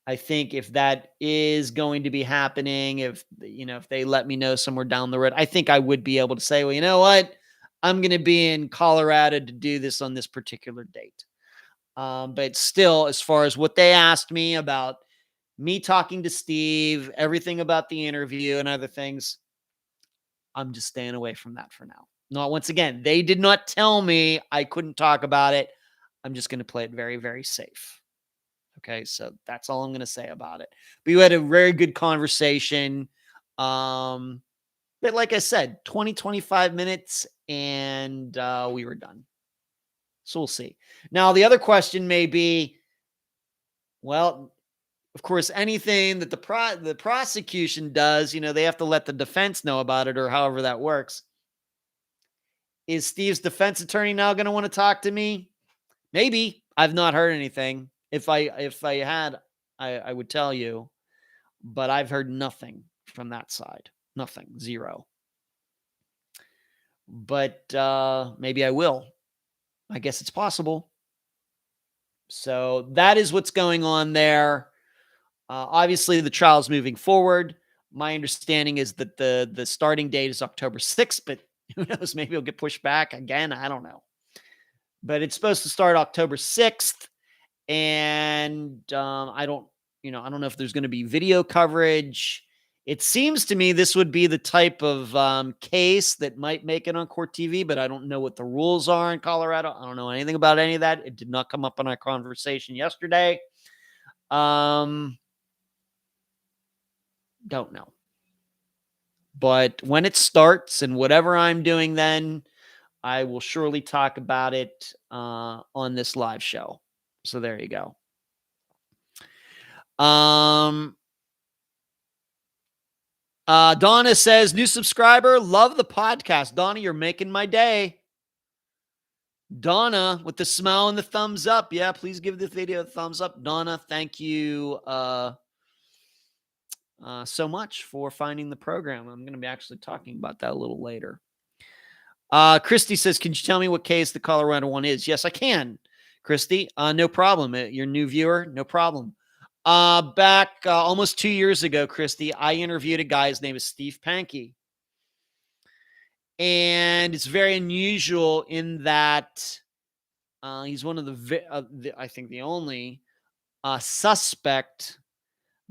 I think if that is going to be happening, if they let me know somewhere down the road, I think I would be able to say, well, you know what? I'm going to be in Colorado to do this on this particular date. But still, as far as what they asked me about me talking to Steve, everything about the interview and other things, I'm just staying away from that for now. Not once again, they did not tell me I couldn't talk about it. I'm just going to play it very, very safe. Okay, so that's all I'm going to say about it. But we had a very good conversation. But like I said, 20, 25 minutes and we were done. So we'll see. Now, the other question may be, well, of course, anything that the prosecution does, they have to let the defense know about it or however that works. Is Steve's defense attorney now going to want to talk to me? Maybe. I've not heard anything. If I had, I would tell you, but I've heard nothing from that side. Nothing. Zero. But maybe I will. I guess it's possible. So that is what's going on there. Obviously, the trial's moving forward. My understanding is that the starting date is October 6th, but who knows? Maybe it'll get pushed back again. I don't know. But it's supposed to start October 6th. And I don't know if there's going to be video coverage. It seems to me this would be the type of case that might make it on court TV, but I don't know what the rules are in Colorado. I don't know anything about any of that. It did not come up in our conversation yesterday. Don't know. But when it starts and whatever I'm doing then, I will surely talk about it on this live show. So there you go. Donna says, new subscriber, love the podcast. Donna, you're making my day. Donna with the smile and the thumbs up. Yeah, please give this video a thumbs up. Donna, thank you so much for finding the program. I'm going to be actually talking about that a little later. Christy says, can you tell me what case the Colorado one is? Yes, I can, Christy. No problem. You're a new viewer. No problem. Back almost 2 years ago, Christy, I interviewed a guy. His name is Steve Pankey. And it's very unusual in that he's one of the I think the only suspect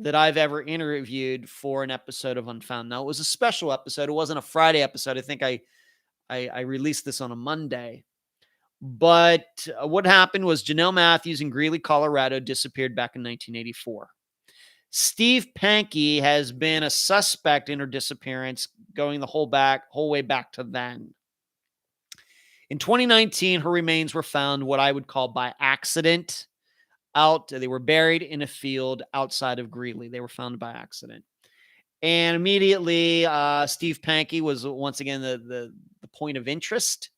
that I've ever interviewed for an episode of Unfound. Now, it was a special episode. It wasn't a Friday episode. I think I released this on a Monday. But what happened was Janelle Matthews in Greeley, Colorado disappeared back in 1984. Steve Pankey has been a suspect in her disappearance going the whole way back to then. In 2019, her remains were found what I would call by accident. They were buried in a field outside of Greeley. They were found by accident. And immediately, Steve Pankey was once again the point of interest,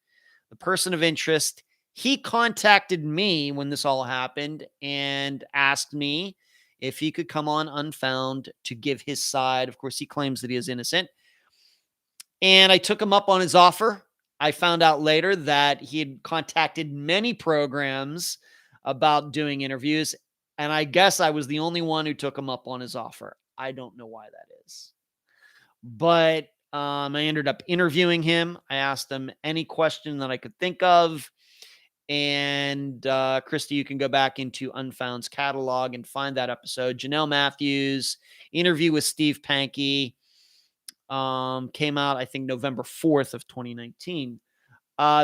the person of interest. He contacted me when this all happened and asked me if he could come on Unfound to give his side. Of course, he claims that he is innocent. And I took him up on his offer. I found out later that he had contacted many programs about doing interviews. And I guess I was the only one who took him up on his offer. I don't know why that is. But I ended up interviewing him. I asked him any question that I could think of. And Christy, you can go back into Unfound's catalog and find that episode. Janelle Matthews interview with Steve Pankey came out, I think, November 4th of 2019.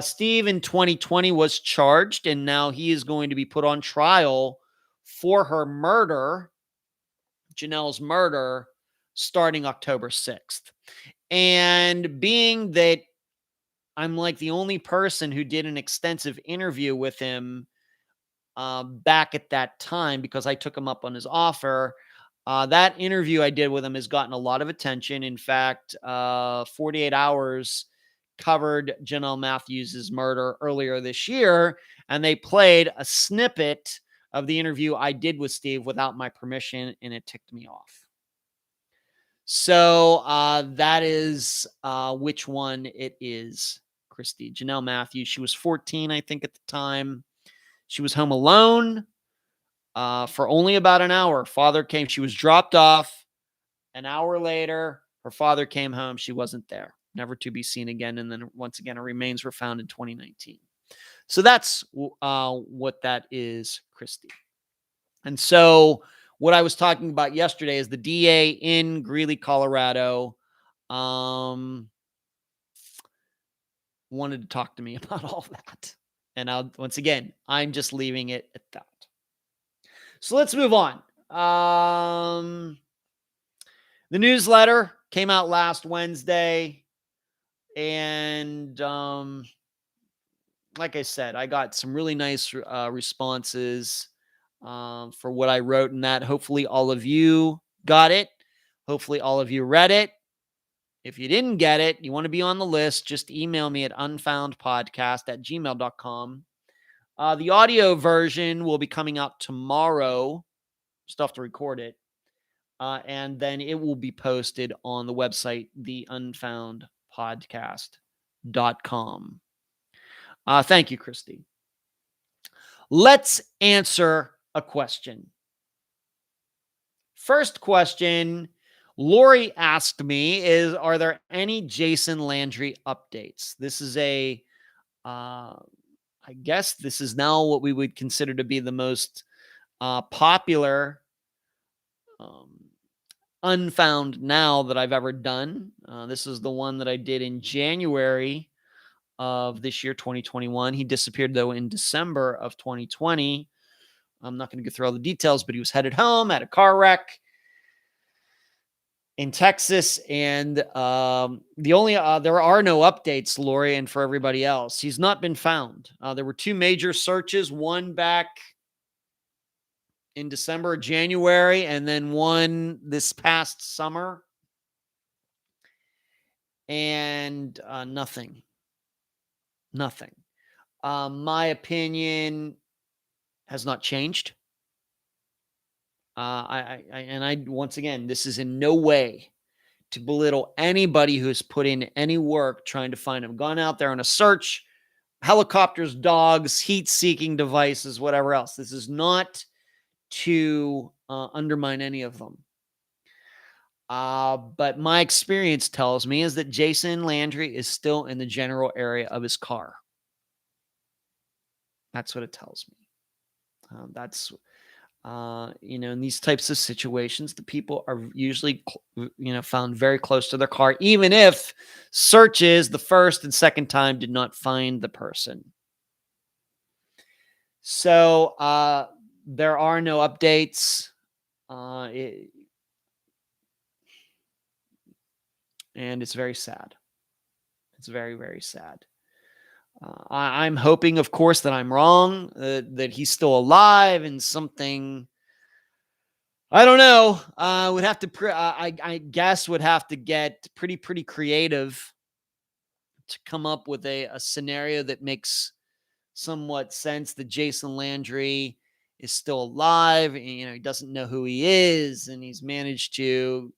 Steve in 2020 was charged, and now he is going to be put on trial for her murder, Janelle's murder, starting October 6th. And being that I'm like the only person who did an extensive interview with him back at that time because I took him up on his offer. That interview I did with him has gotten a lot of attention. In fact, 48 Hours covered Janelle Matthews' murder earlier this year, and they played a snippet of the interview I did with Steve without my permission, and it ticked me off. So that is which one it is, Christy. Janelle Matthews. She was 14, I think, at the time. She was home alone for only about an hour. Father came. She was dropped off. An hour later, her father came home. She wasn't there. Never to be seen again. And then once again, her remains were found in 2019. So that's what that is, Christy. And so what I was talking about yesterday is the DA in Greeley, Colorado, wanted to talk to me about all that. And once again, I'm just leaving it at that. So let's move on. The newsletter came out last Wednesday. And like I said, I got some really nice responses for what I wrote in that. Hopefully all of you got it. Hopefully all of you read it. If you didn't get it, you want to be on the list, just email me at unfoundpodcast@gmail.com. The audio version will be coming out tomorrow. Still have to record it. And then it will be posted on the website, theunfoundpodcast.com. Thank you, Christy. Let's answer a question. First question, Lori asked me are there any Jason Landry updates? This is I guess this is now what we would consider to be the most popular Unfound Now that I've ever done. This is the one that I did in January of this year, 2021. He disappeared, though, in December of 2020. I'm not going to go through all the details, but he was headed home, had a car wreck in Texas. And there are no updates, Lori, and for everybody else. He's not been found. There were two major searches, one back in December or January, and then one this past summer. And nothing. My opinion has not changed. Once again, this is in no way to belittle anybody who has put in any work trying to find him. Gone out there on a search, helicopters, dogs, heat-seeking devices, whatever else. This is not to undermine any of them. But my experience tells me is that Jason Landry is still in the general area of his car. That's what it tells me. In these types of situations, the people are usually, found very close to their car, even if searches the first and second time did not find the person. So there are no updates. And it's very sad. It's very, very sad. I'm hoping, of course, that I'm wrong, that he's still alive and something, I don't know, would have to, I guess would have to get pretty creative to come up with a scenario that makes somewhat sense that Jason Landry is still alive and, he doesn't know who he is and he's managed to,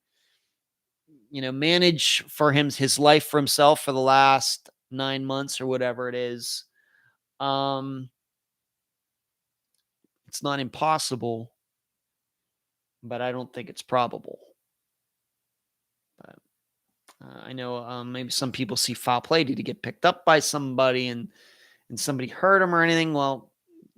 manage for his life for himself for the last 9 months or whatever it is. It's not impossible, but I don't think it's probable. But I know maybe some people see foul play. Did he get picked up by somebody and somebody hurt him or anything? Well,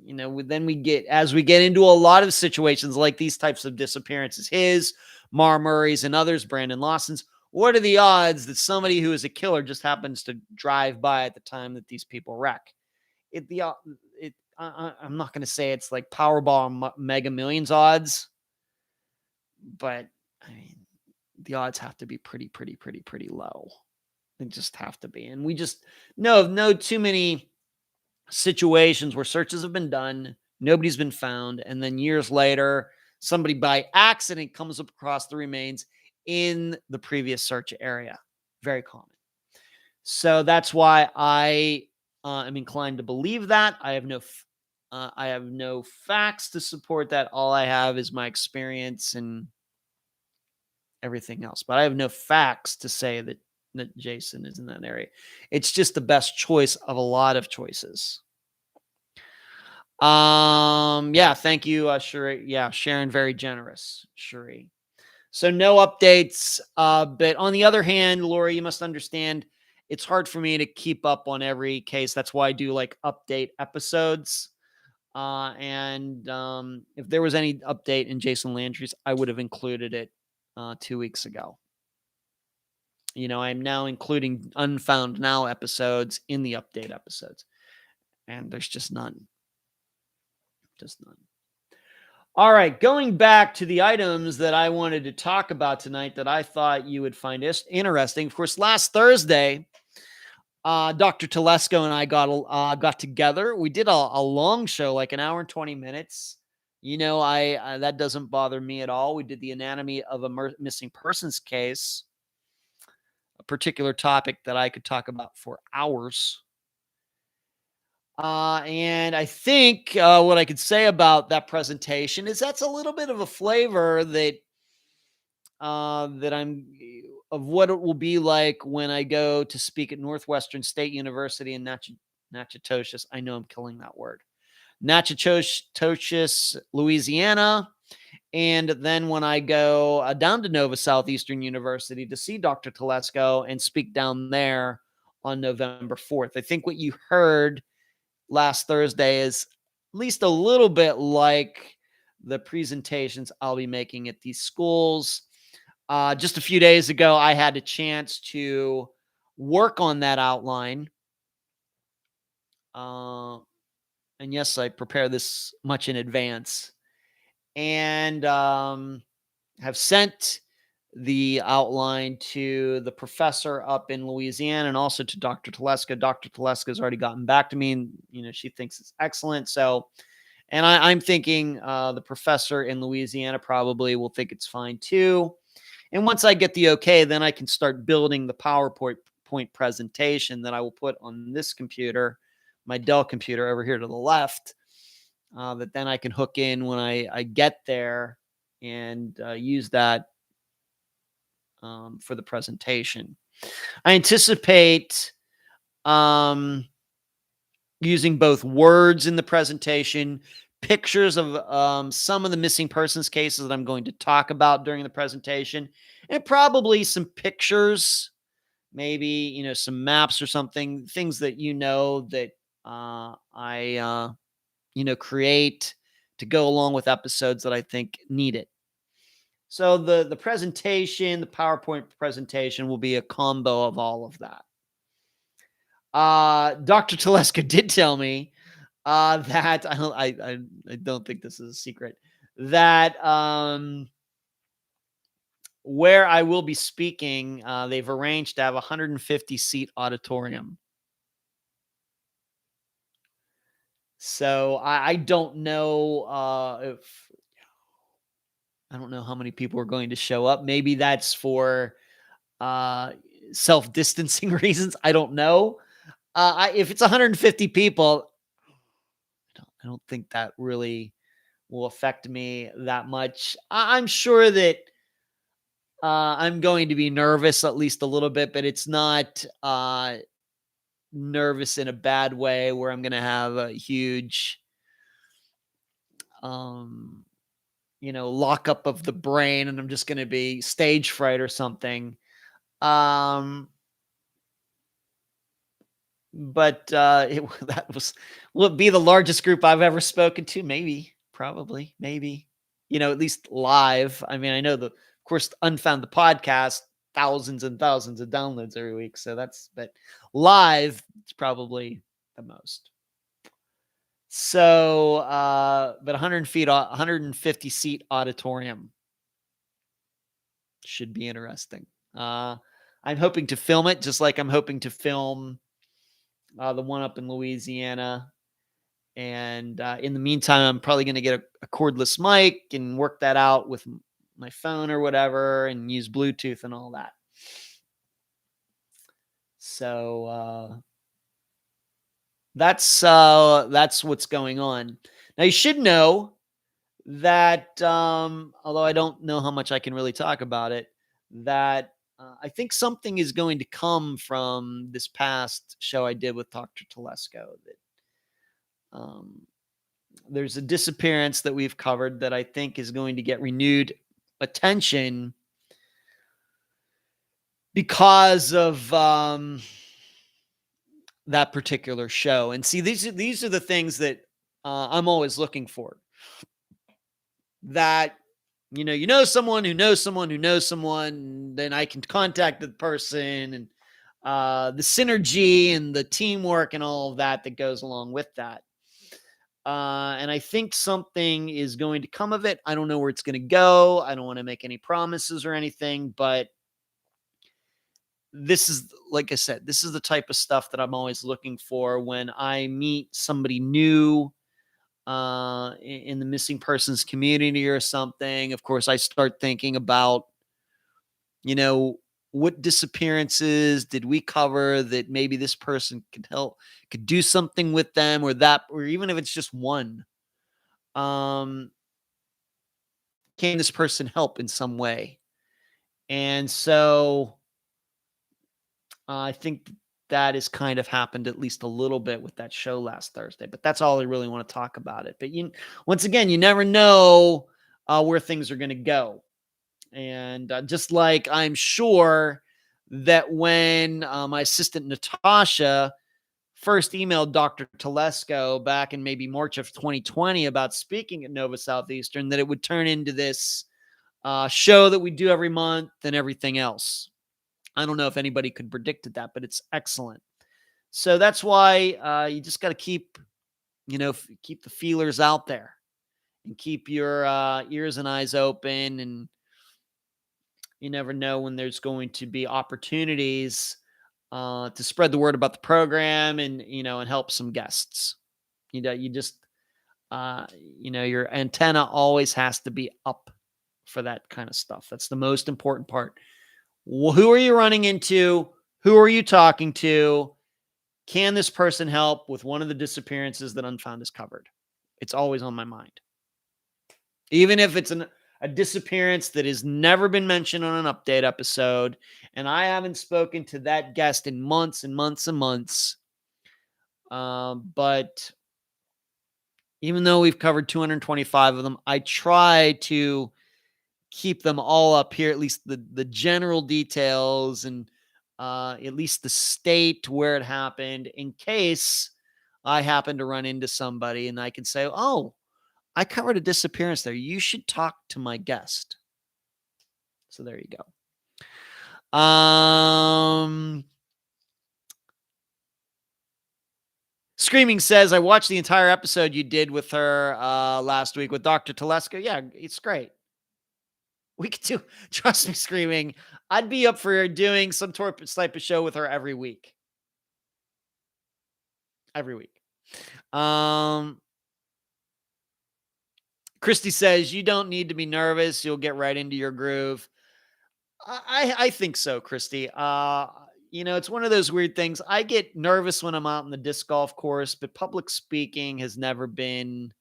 then as we get into a lot of situations like these types of disappearances, his, Mar Murray's and others, Brandon Lawson's, what are the odds that somebody who is a killer just happens to drive by at the time that these people wreck? I'm not going to say it's like Powerball Mega Millions odds, but I mean, the odds have to be pretty low. They just have to be. And we just know too many situations where searches have been done, nobody's been found, and then years later, somebody by accident comes across the remains in the previous search area. Very common. So that's why I am inclined to believe that. I have no I have no facts to support that. All I have is my experience and everything else. But I have no facts to say that Jason is in that area. It's just the best choice of a lot of choices. Yeah, thank you, Sheree. Yeah, Sharon, very generous, Sheree. So no updates. But on the other hand, Lori, you must understand it's hard for me to keep up on every case. That's why I do like update episodes. And if there was any update in Jason Landry's, I would have included it 2 weeks ago. You know, I'm now including Unfound Now episodes in the update episodes, and there's just none. Just none. All right, going back to the items that I wanted to talk about tonight that I thought you would find interesting. Of course, last Thursday, Dr. Telesco and I got together. We did a long show, like an hour and 20 minutes. You know, I that doesn't bother me at all. We did the anatomy of a missing persons case, a particular topic that I could talk about for hours. And I think what I could say about that presentation is that's a little bit of a flavor that I'm of what it will be like when I go to speak at Northwestern State University in Natchitoches. I know I'm killing that word. Natchitoches, Louisiana. And then when I go down to Nova Southeastern University to see Dr. Telesco and speak down there on November 4th. I think what you heard last Thursday is at least a little bit like the presentations I'll be making at these schools. Just a few days ago, I had a chance to work on that outline. And yes, I prepare this much in advance. And have sent the outline to the professor up in Louisiana and also to Dr. Telesco. Dr. Telesco has already gotten back to me, and she thinks it's excellent. So, and I'm thinking the professor in Louisiana probably will think it's fine too. And once I get the okay, then I can start building the PowerPoint presentation that I will put on this computer, my Dell computer over here to the left, that then I can hook in when I get there and use that for the presentation. I anticipate using both words in the presentation, pictures of some of the missing persons cases that I'm going to talk about during the presentation, and probably some pictures, maybe, some maps or something, things that that I create to go along with episodes that I think need it. So the presentation, the PowerPoint presentation will be a combo of all of that. Dr. Telesco did tell me that I don't think this is a secret, that where I will be speaking, they've arranged to have a 150 seat auditorium. So I don't know I don't know how many people are going to show up. Maybe that's for self-distancing reasons. I don't know. If it's 150 people, I don't think that really will affect me that much. I'm sure that I'm going to be nervous at least a little bit, but it's not nervous in a bad way where I'm going to have a huge, lockup of the brain and I'm just going to be stage fright or something. But will it be the largest group I've ever spoken to? Maybe, probably, maybe, at least live. I mean, I know of course, Unfound the podcast, thousands and thousands of downloads every week. So but live, it's probably the most. So, but 150 seat auditorium should be interesting. I'm hoping to film it just like I'm hoping to film the one up in Louisiana. And in the meantime, I'm probably going to get a cordless mic and work that out with my phone or whatever and use Bluetooth and all that. So That's what's going on. Now you should know that, although I don't know how much I can really talk about it, that I think something is going to come from this past show I did with Dr. Telesco. That there's a disappearance that we've covered that I think is going to get renewed attention because of that particular show. And see, these are the things that I'm always looking for. That you know someone who knows someone who knows someone, then I can contact the person, and the synergy and the teamwork and all of that goes along with that. And I think something is going to come of it. I don't know where it's going to go. I don't want to make any promises or anything, but this is, like I said, this is the type of stuff that I'm always looking for when I meet somebody new in the missing persons community or something. Of course, I start thinking about, what disappearances did we cover that maybe this person could do something with them, or even if it's just one. Um, can this person help in some way? And so I think that has kind of happened at least a little bit with that show last Thursday, but that's all I really want to talk about it. But once again, you never know where things are going to go. And just like I'm sure that when my assistant Natasha first emailed Dr. Telesco back in maybe March of 2020 about speaking at Nova Southeastern, that it would turn into this show that we do every month and everything else. I don't know if anybody could predict that, but it's excellent. So that's why you just got to keep the feelers out there and keep your ears and eyes open. And you never know when there's going to be opportunities to spread the word about the program and help some guests. You just your antenna always has to be up for that kind of stuff. That's the most important part. Who are you running into? Who are you talking to? Can this person help with one of the disappearances that Unfound has covered? It's always on my mind. Even if it's a disappearance that has never been mentioned on an update episode, and I haven't spoken to that guest in months and months and months. But even though we've covered 225 of them, I try to keep them all up here, at least the general details and at least the state where it happened, in case I happen to run into somebody and I can say, oh, I covered a disappearance there. You should talk to my guest. So there you go. Screaming says, I watched the entire episode you did with her last week with Dr. Telesco. Yeah, it's great. We could do, trust me, Screaming, I'd be up for doing some type of show with her every week. Every week. Christy says, you don't need to be nervous. You'll get right into your groove. I think so, Christy. It's one of those weird things. I get nervous when I'm out on the disc golf course, but public speaking has never been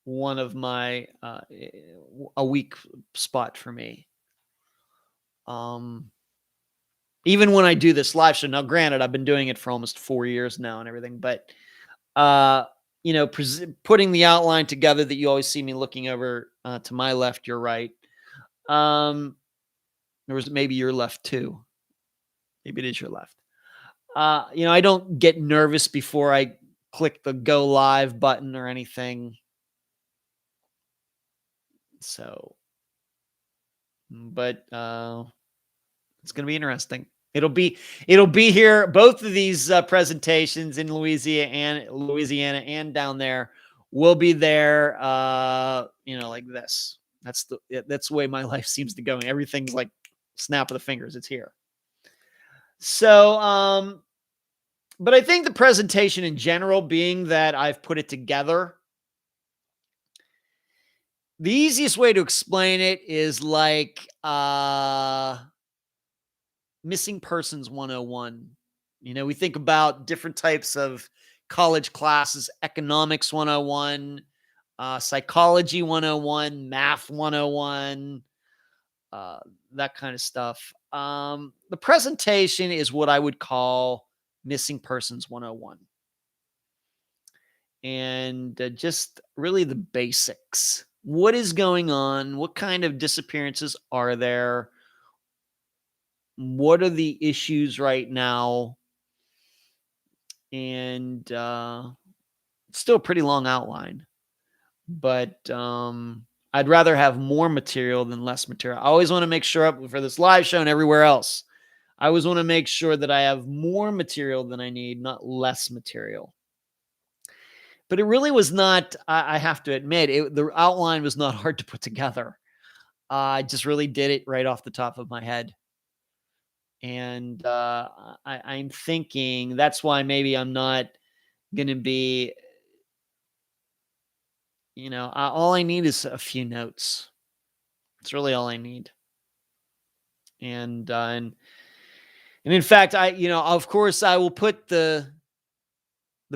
one of my a weak spot for me. Even when I do this live show, now granted, I've been doing it for almost 4 years now and everything, but putting the outline together that you always see me looking over to my left, your right. There was maybe your left too. Maybe it is your left. I don't get nervous before I click the go live button or anything. So, but it's going to be interesting. It'll be here. Both of these presentations in Louisiana and down there will be there. Like this. That's the way my life seems to go. Everything's like snap of the fingers. It's here. So, but I think the presentation in general, being that I've put it together, the easiest way to explain it is like, Missing Persons 101. We think about different types of college classes: economics 101, psychology 101, math 101, that kind of stuff. The presentation is what I would call Missing Persons 101. And just really the basics. What is going on? What kind of disappearances are there? What are the issues right now? And it's still a pretty long outline, but I'd rather have more material than less material. I always want to make sure for this live show and everywhere else, I always want to make sure that I have more material than I need, not less material. But it really was not, I have to admit, the outline was not hard to put together. I just really did it right off the top of my head. And I'm thinking that's why maybe I'm not going to be, all I need is a few notes. It's really all I need. And in fact, of course, I will put the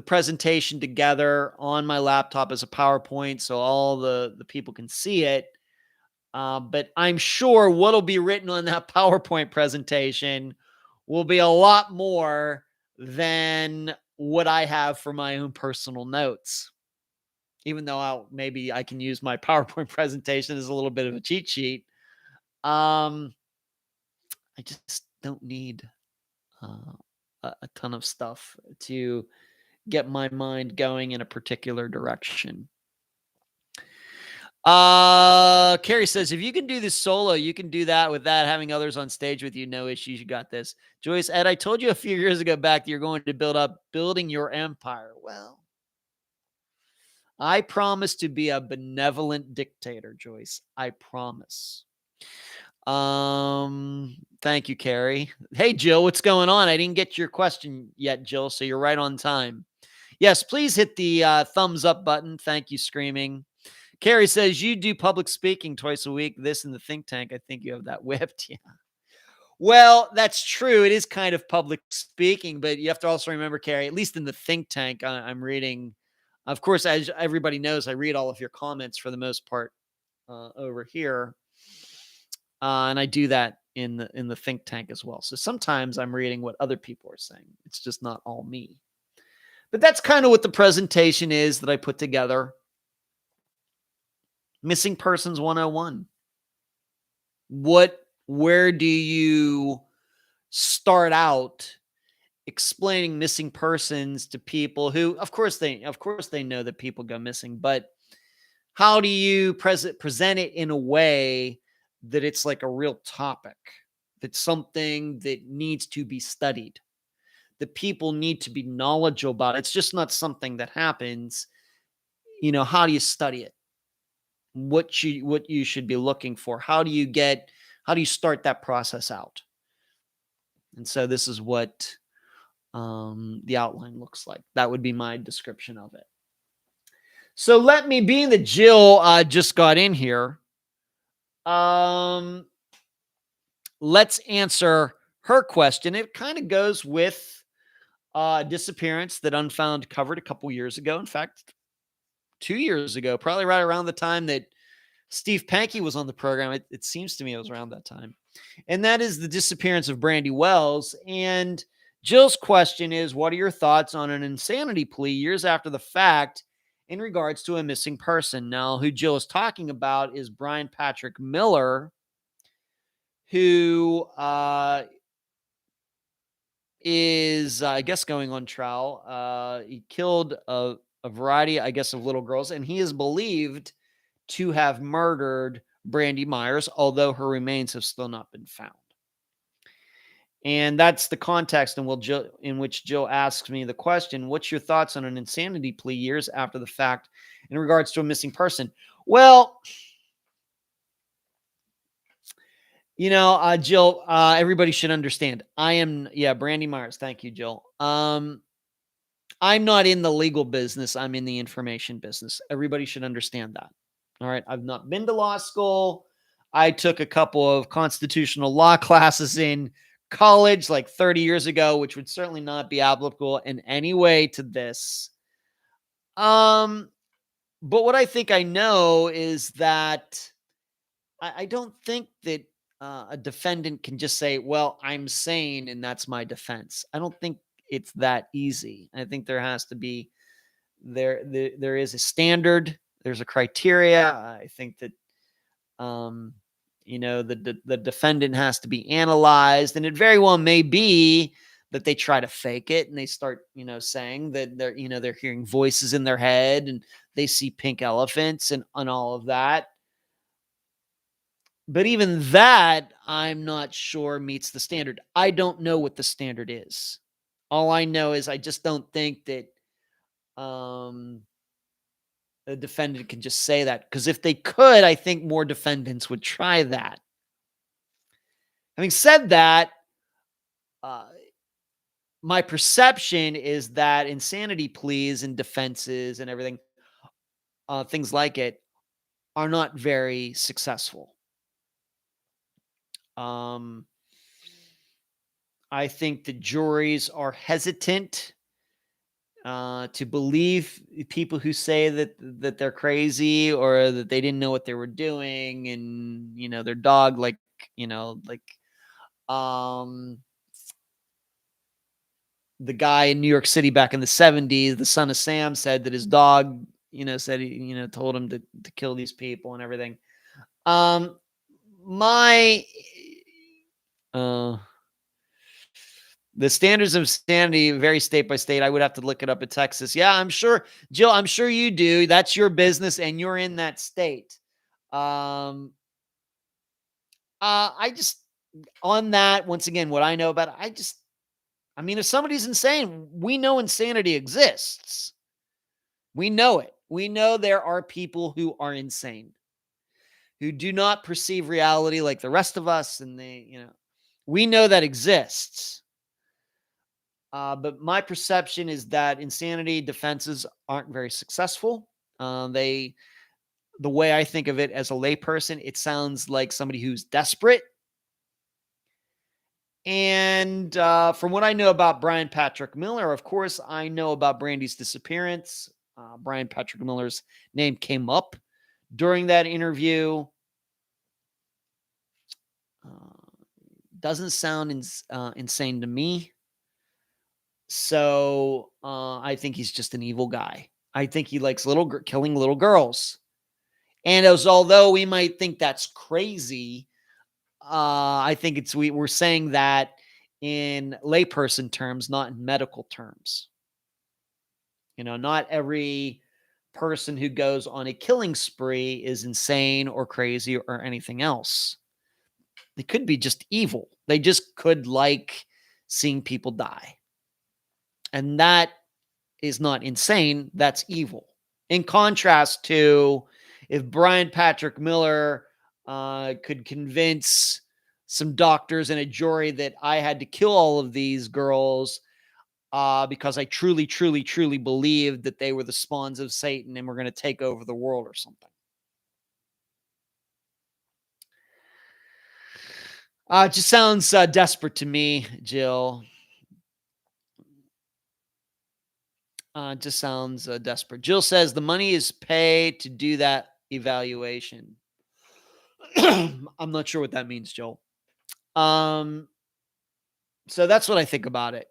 presentation together on my laptop as a PowerPoint so all the people can see it. But I'm sure what'll be written on that PowerPoint presentation will be a lot more than what I have for my own personal notes. Even though maybe I can use my PowerPoint presentation as a little bit of a cheat sheet. I just don't need a ton of stuff to get my mind going in a particular direction. Carrie says, if you can do this solo, you can do that without having others on stage with you. No issues. You got this. Joyce, Ed, I told you a few years ago back that you're going to building your empire. Well, I promise to be a benevolent dictator, Joyce. I promise. Thank you, Carrie. Hey, Jill, what's going on? I didn't get your question yet, Jill, so you're right on time. Yes, please hit the thumbs up button. Thank you, Screaming. Carrie says, you do public speaking twice a week. This in the think tank. I think you have that whipped. Yeah. Well, that's true. It is kind of public speaking, but you have to also remember, Carrie, at least in the think tank, I'm reading. Of course, as everybody knows, I read all of your comments for the most part over here. And I do that in the think tank as well. So sometimes I'm reading what other people are saying. It's just not all me. But that's kind of what the presentation is that I put together. Missing Persons 101. Where do you start out explaining missing persons to people who, of course they know that people go missing, but how do you present it in a way that it's like a real topic, that's something that needs to be studied, that people need to be knowledgeable about? It's just not something that happens. How do you study it? What you should be looking for? How do you start that process out? And so this is what the outline looks like. That would be my description of it. So being that Jill just got in here, let's answer her question. It kind of goes with disappearance that Unfound covered a couple years ago. In fact, 2 years ago, probably right around the time that Steve Pankey was on the program. It seems to me it was around that time. And that is the disappearance of Brandy Wells. And Jill's question is, what are your thoughts on an insanity plea years after the fact in regards to a missing person? Now, who Jill is talking about is Brian Patrick Miller, who is, I guess, going on trial. He killed a variety, I guess, of little girls, and he is believed to have murdered Brandy Myers, although her remains have still not been found. And that's the context in which Jill asks me the question, what's your thoughts on an insanity plea years after the fact in regards to a missing person? Well, Jill, everybody should understand. Brandy Myers. Thank you, Jill. I'm not in the legal business. I'm in the information business. Everybody should understand that. All right. I've not been to law school. I took a couple of constitutional law classes in college like 30 years ago, which would certainly not be applicable in any way to this. Um, but what I think I know is that I don't think that a defendant can just say, well, I'm sane and that's my defense. I don't think it's that easy. I think there has to be there is a standard, there's a criteria. I think that um the defendant has to be analyzed, and it very well may be that they try to fake it and they start saying that they're hearing voices in their head and they see pink elephants and all of that. But even that, I'm not sure meets the standard. I don't know what the standard is. All I know is I just don't think that um, a defendant can just say that. Because if they could, I think more defendants would try that. Having said that, uh, my perception is that insanity pleas and defenses and everything, things like it, are not very successful. I think the juries are hesitant to believe people who say that they're crazy or that they didn't know what they were doing, and their dog, like um the guy in New York City back in the 70s, the son of Sam, said that his dog said he told him to kill these people and everything. um my The standards of sanity vary state by state. I would have to look it up in Texas. Yeah, I'm sure, Jill, I'm sure you do. That's your business and you're in that state. Um, I just, on that, once again, what I know about it, I mean, if somebody's insane, we know insanity exists. We know it. We know there are people who are insane, who do not perceive reality like the rest of us. And we know that exists. But my perception is that insanity defenses aren't very successful. The way I think of it as a layperson, it sounds like somebody who's desperate. And from what I know about Brian Patrick Miller, of course, I know about Brandy's disappearance. Brian Patrick Miller's name came up during that interview. Doesn't sound insane to me. So I think he's just an evil guy. I think he likes killing little girls. And although we might think that's crazy, I think we're saying that in layperson terms, not in medical terms. Not every person who goes on a killing spree is insane or crazy or anything else. They could be just evil. They just could like seeing people die. And that is not insane. That's evil. In contrast to if Brian Patrick Miller could convince some doctors and a jury that I had to kill all of these girls because I truly, truly, truly believed that they were the spawns of Satan and were going to take over the world or something. It just sounds desperate to me, Jill. Just sounds desperate. Jill says the money is paid to do that evaluation. I'm not sure what that means, Jill. So that's what I think about it.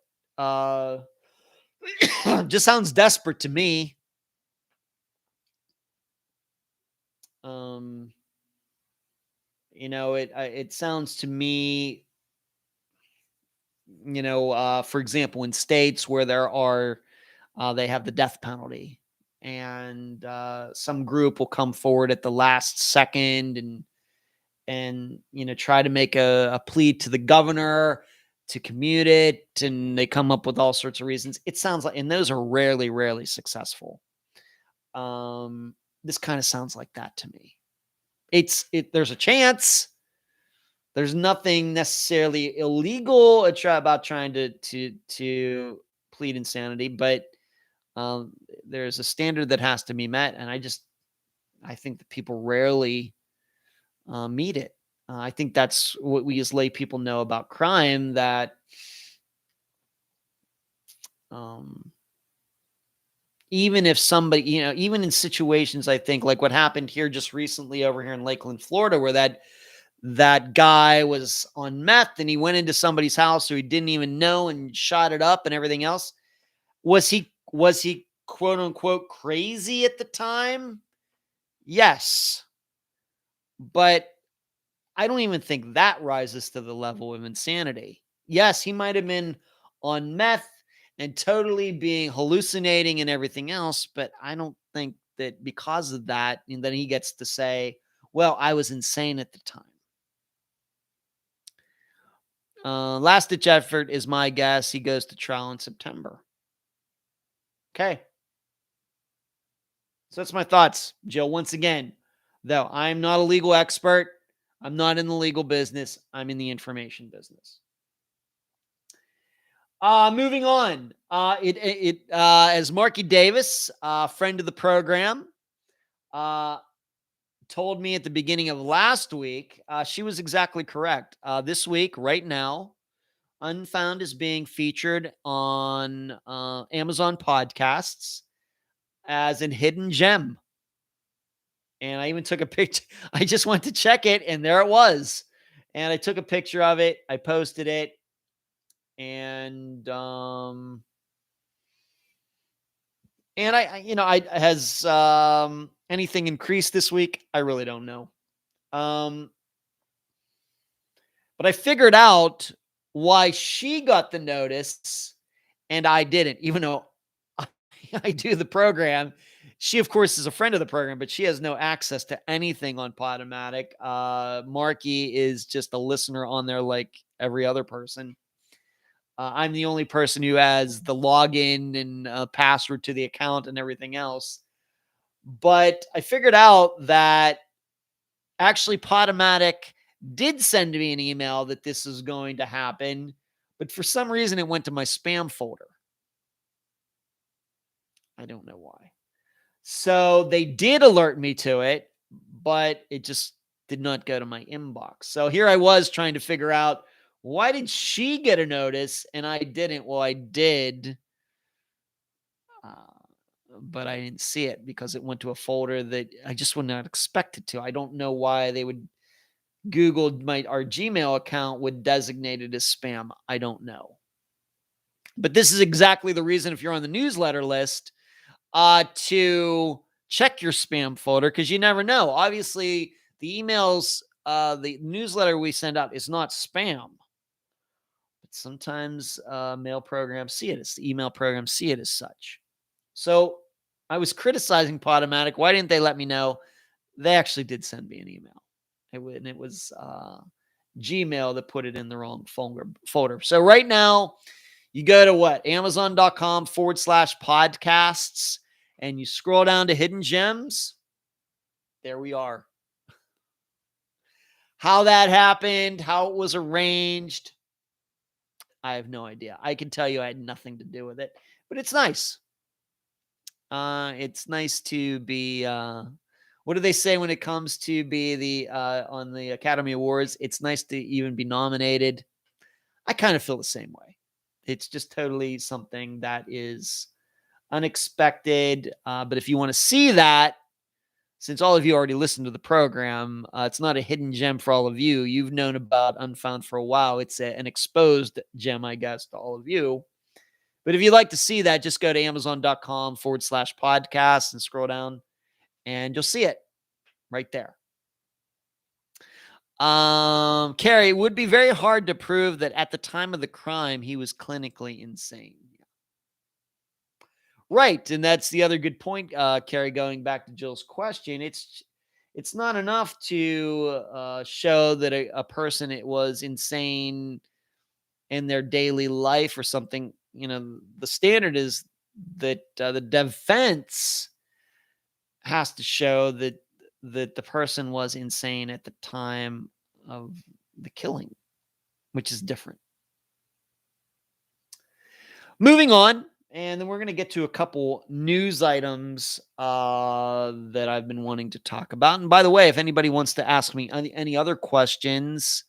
Just sounds desperate to me. It sounds to me, for example, in states where there are, they have the death penalty, and some group will come forward at the last second and try to make a plea to the governor to commute it, and they come up with all sorts of reasons. It sounds like, and those are rarely successful. This kind of sounds like that to me. There's a chance. There's nothing necessarily illegal about trying to plead insanity, but there's a standard that has to be met, and I think that people rarely meet it. I think that's what we as lay people know about crime, that even if somebody, even in situations, I think like what happened here just recently over here in Lakeland, Florida, where that guy was on meth and he went into somebody's house who he didn't even know and shot it up and everything else. Was he quote unquote crazy at the time? Yes. But I don't even think that rises to the level of insanity. Yes, he might have been on meth and totally being hallucinating and everything else, but I don't think that because of that, and then he gets to say, well, I was insane at the time. Last ditch effort is my guess. He goes to trial in September. Okay. So that's my thoughts, Jill. Once again, though, I'm not a legal expert. I'm not in the legal business. I'm in the information business. Moving on. As Marky Davis, friend of the program, told me at the beginning of last week, she was exactly correct. This week, right now, Unfound is being featured on Amazon Podcasts as an hidden gem. And I even took a picture. I just went to check it, and there it was. And I took a picture of it. I posted it. And has anything increased this week? I really don't know. But I figured out why she got the notice and I didn't, even though I do the program. She, of course, is a friend of the program, but she has no access to anything on Podomatic. Marky is just a listener on there like every other person. I'm the only person who has the login and password to the account and everything else. But I figured out that actually Podomatic did send me an email that this is going to happen, but for some reason it went to my spam folder. I don't know why. So they did alert me to it, but it just did not go to my inbox. So here I was trying to figure out, why did she get a notice and I didn't? Well, I did, but I didn't see it because it went to a folder that I just would not expect it to. I don't know why they would Google our Gmail account would designate it as spam. I don't know. But this is exactly the reason, if you're on the newsletter list, to check your spam folder, because you never know. Obviously, the emails, the newsletter we send out is not spam. But sometimes mail programs see it as the email programs see it as such. So I was criticizing Podomatic. Why didn't they let me know? They actually did send me an email. It was Gmail that put it in the wrong folder. So right now, you go to what? Amazon.com/podcasts, and you scroll down to hidden gems. There we are. How that happened, how it was arranged, I have no idea. I can tell you I had nothing to do with it, but it's nice. It's nice to be, what do they say when it comes to be on the Academy Awards? It's nice to even be nominated. I kind of feel the same way. It's just totally something that is unexpected. But if you want to see that, since all of you already listened to the program, it's not a hidden gem for all of you. You've known about Unfound for a while. It's an exposed gem, I guess, to all of you. But if you'd like to see that, just go to Amazon.com/podcast and scroll down, and you'll see it right there. Carrie, it would be very hard to prove that at the time of the crime, he was clinically insane. Right. And that's the other good point, Carrie, going back to Jill's question. It's not enough to show that a person was insane in their daily life or something. The standard is that the defense has to show that the person was insane at the time of the killing, which is different. Moving on, And then we're going to get to a couple news items that I've been wanting to talk about. And by the way, if anybody wants to ask me any other questions,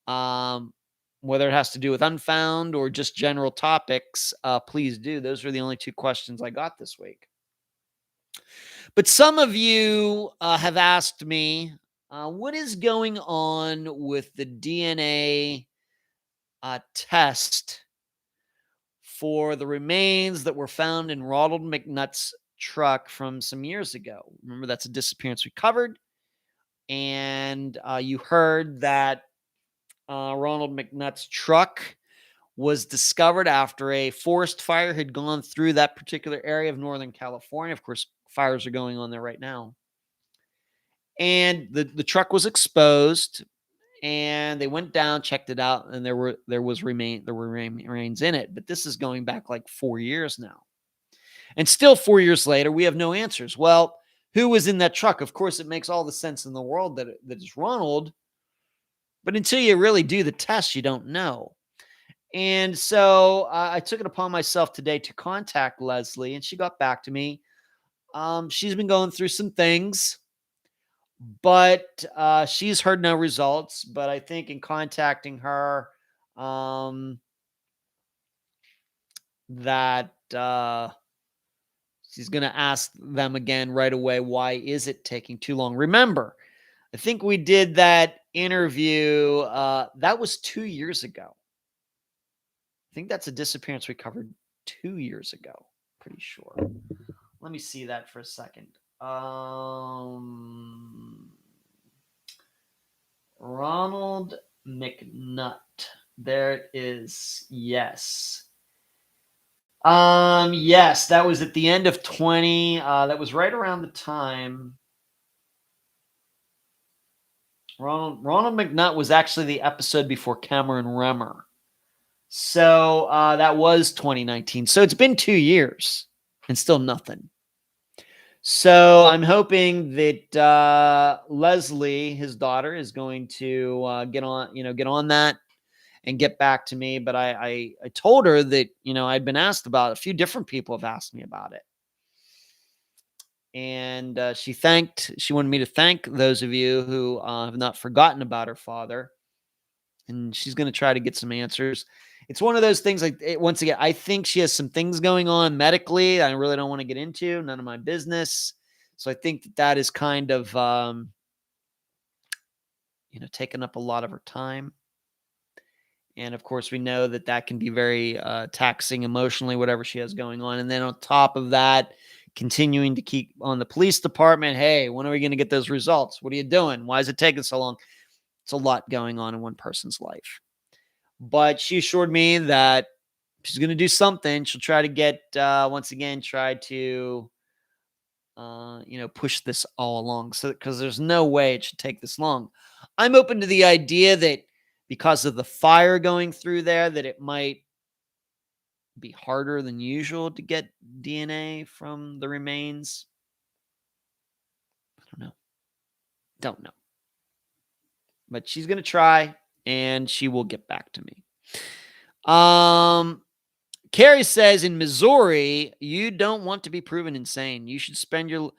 um, whether it has to do with Unfound or just general topics, please do. Those are the only two questions I got this week. But some of you have asked me, what is going on with the DNA test for the remains that were found in Ronald McNutt's truck from some years ago? Remember, that's a disappearance we covered. And you heard that Ronald McNutt's truck was discovered after a forest fire had gone through that particular area of Northern California. Of course, fires are going on there right now. And the truck was exposed, and they went down, checked it out, and there were remains in it. But this is going back like 4 years now. And still 4 years later, we have no answers. Well, who was in that truck? Of course, it makes all the sense in the world that it's Ronald. But until you really do the test, you don't know. And so I took it upon myself today to contact Leslie, and she got back to me. She's been going through some things, but she's heard no results. But I think in contacting her, that she's going to ask them again right away, why is it taking too long? Remember, I think we did that interview. That was 2 years ago. I think that's a disappearance we covered 2 years ago. Pretty sure. Let me see that for a second. Ronald McNutt. There it is. Yes. Yes, that was at the end of 20. That was right around the time. Ronald McNutt was actually the episode before Cameron Remmer. So that was 2019. So it's been 2 years and still nothing. So I'm hoping that Leslie, his daughter, is going to get on that and get back to me. But I told her that, I'd been asked about it. A few different people have asked me about it. And she wanted me to thank those of you who have not forgotten about her father. And she's going to try to get some answers. It's one of those things, once again, I think she has some things going on medically I really don't want to get into. None of my business. So I think that is kind of, taking up a lot of her time. And of course, we know that can be very taxing emotionally, whatever she has going on. And then on top of that, continuing to keep on the police department. Hey, when are we going to get those results? What are you doing? Why is it taking so long? It's a lot going on in one person's life. But she assured me that she's going to do something. She'll try to get, try to, push this all along. So, because there's no way it should take this long. I'm open to the idea that because of the fire going through there, that it might be harder than usual to get DNA from the remains. I don't know. But she's going to try, and she will get back to me. Carrie says, in Missouri, you don't want to be proven insane. You should spend your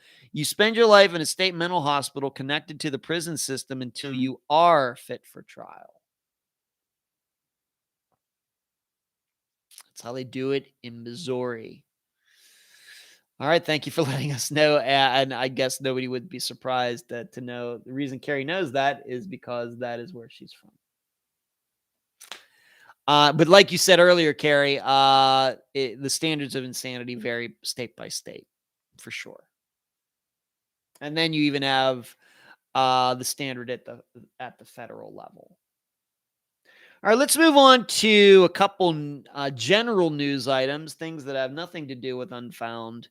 life in a state mental hospital connected to the prison system until you are fit for trial. That's how they do it in Missouri. All right, thank you for letting us know. And I guess nobody would be surprised to know the reason Carrie knows that is because that is where she's from. But like you said earlier, Carrie, the standards of insanity vary state by state, for sure. And then you even have the standard at the federal level. All right, let's move on to a couple general news items, things that have nothing to do with Unfound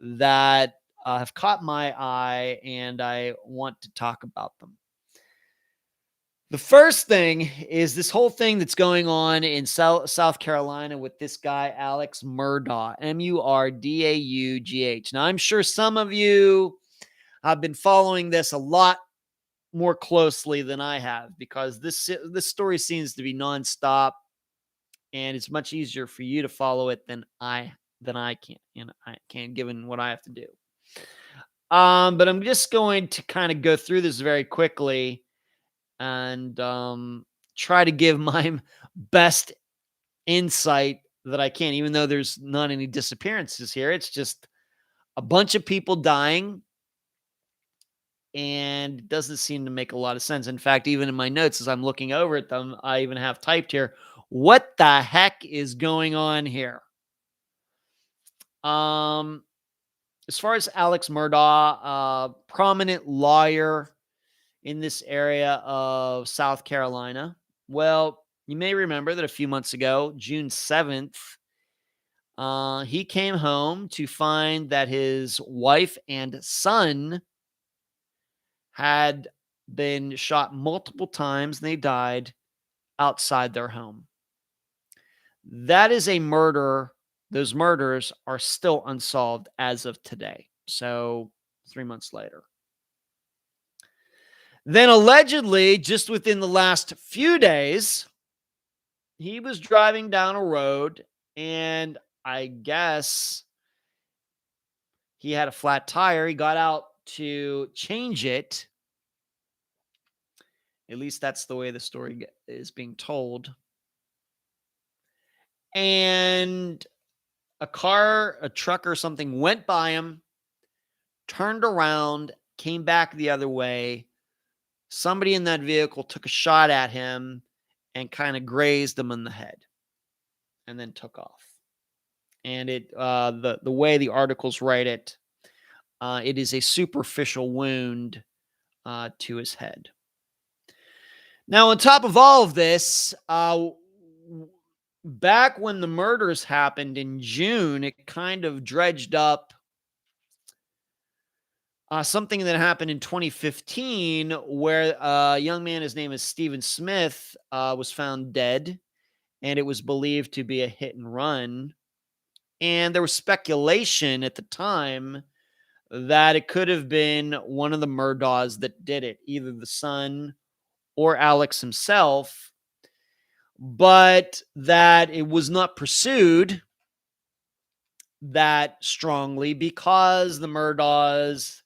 that have caught my eye, and I want to talk about them. The first thing is this whole thing that's going on in South Carolina with this guy, Alex Murdaugh, Murdaugh. Now, I'm sure some of you have been following this a lot more closely than I have, because this story seems to be nonstop, and it's much easier for you to follow it than I than I can, I can, given what I have to do. But I'm just going to kind of go through this very quickly and try to give my best insight that I can, even though there's not any disappearances here. It's just a bunch of people dying, and it doesn't seem to make a lot of sense. In fact, even in my notes, as I'm looking over at them, I even have typed here, what the heck is going on here? As far as Alex Murdaugh, prominent lawyer in this area of South Carolina. Well, you may remember that a few months ago, June 7th, he came home to find that his wife and son had been shot multiple times and they died outside their home. That is a murder. Those murders are still unsolved as of today. So 3 months later. Then allegedly, just within the last few days, he was driving down a road and I guess he had a flat tire. He got out to change it. At least that's the way the story is being told. And a car, a truck or something went by him, turned around, came back the other way. Somebody in that vehicle took a shot at him and kind of grazed him in the head and then took off. And the way the articles write it, it is a superficial wound to his head. Now, on top of all of this, back when the murders happened in June, it kind of dredged up something that happened in 2015 where a young man, his name is Stephen Smith, was found dead, and it was believed to be a hit and run. And there was speculation at the time that it could have been one of the Murdaughs that did it, either the son or Alex himself, but that it was not pursued that strongly because the Murdaughs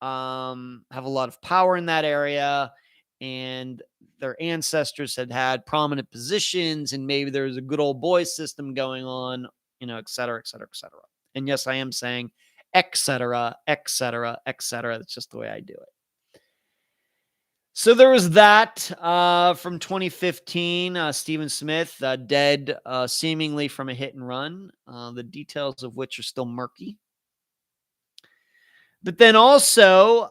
have a lot of power in that area and their ancestors had prominent positions and maybe there's a good old boy system going on, et cetera, et cetera, et cetera. And yes, I am saying et cetera, et cetera, et cetera. That's just the way I do it. So there was that from 2015, Stephen Smith dead seemingly from a hit and run, the details of which are still murky. But then also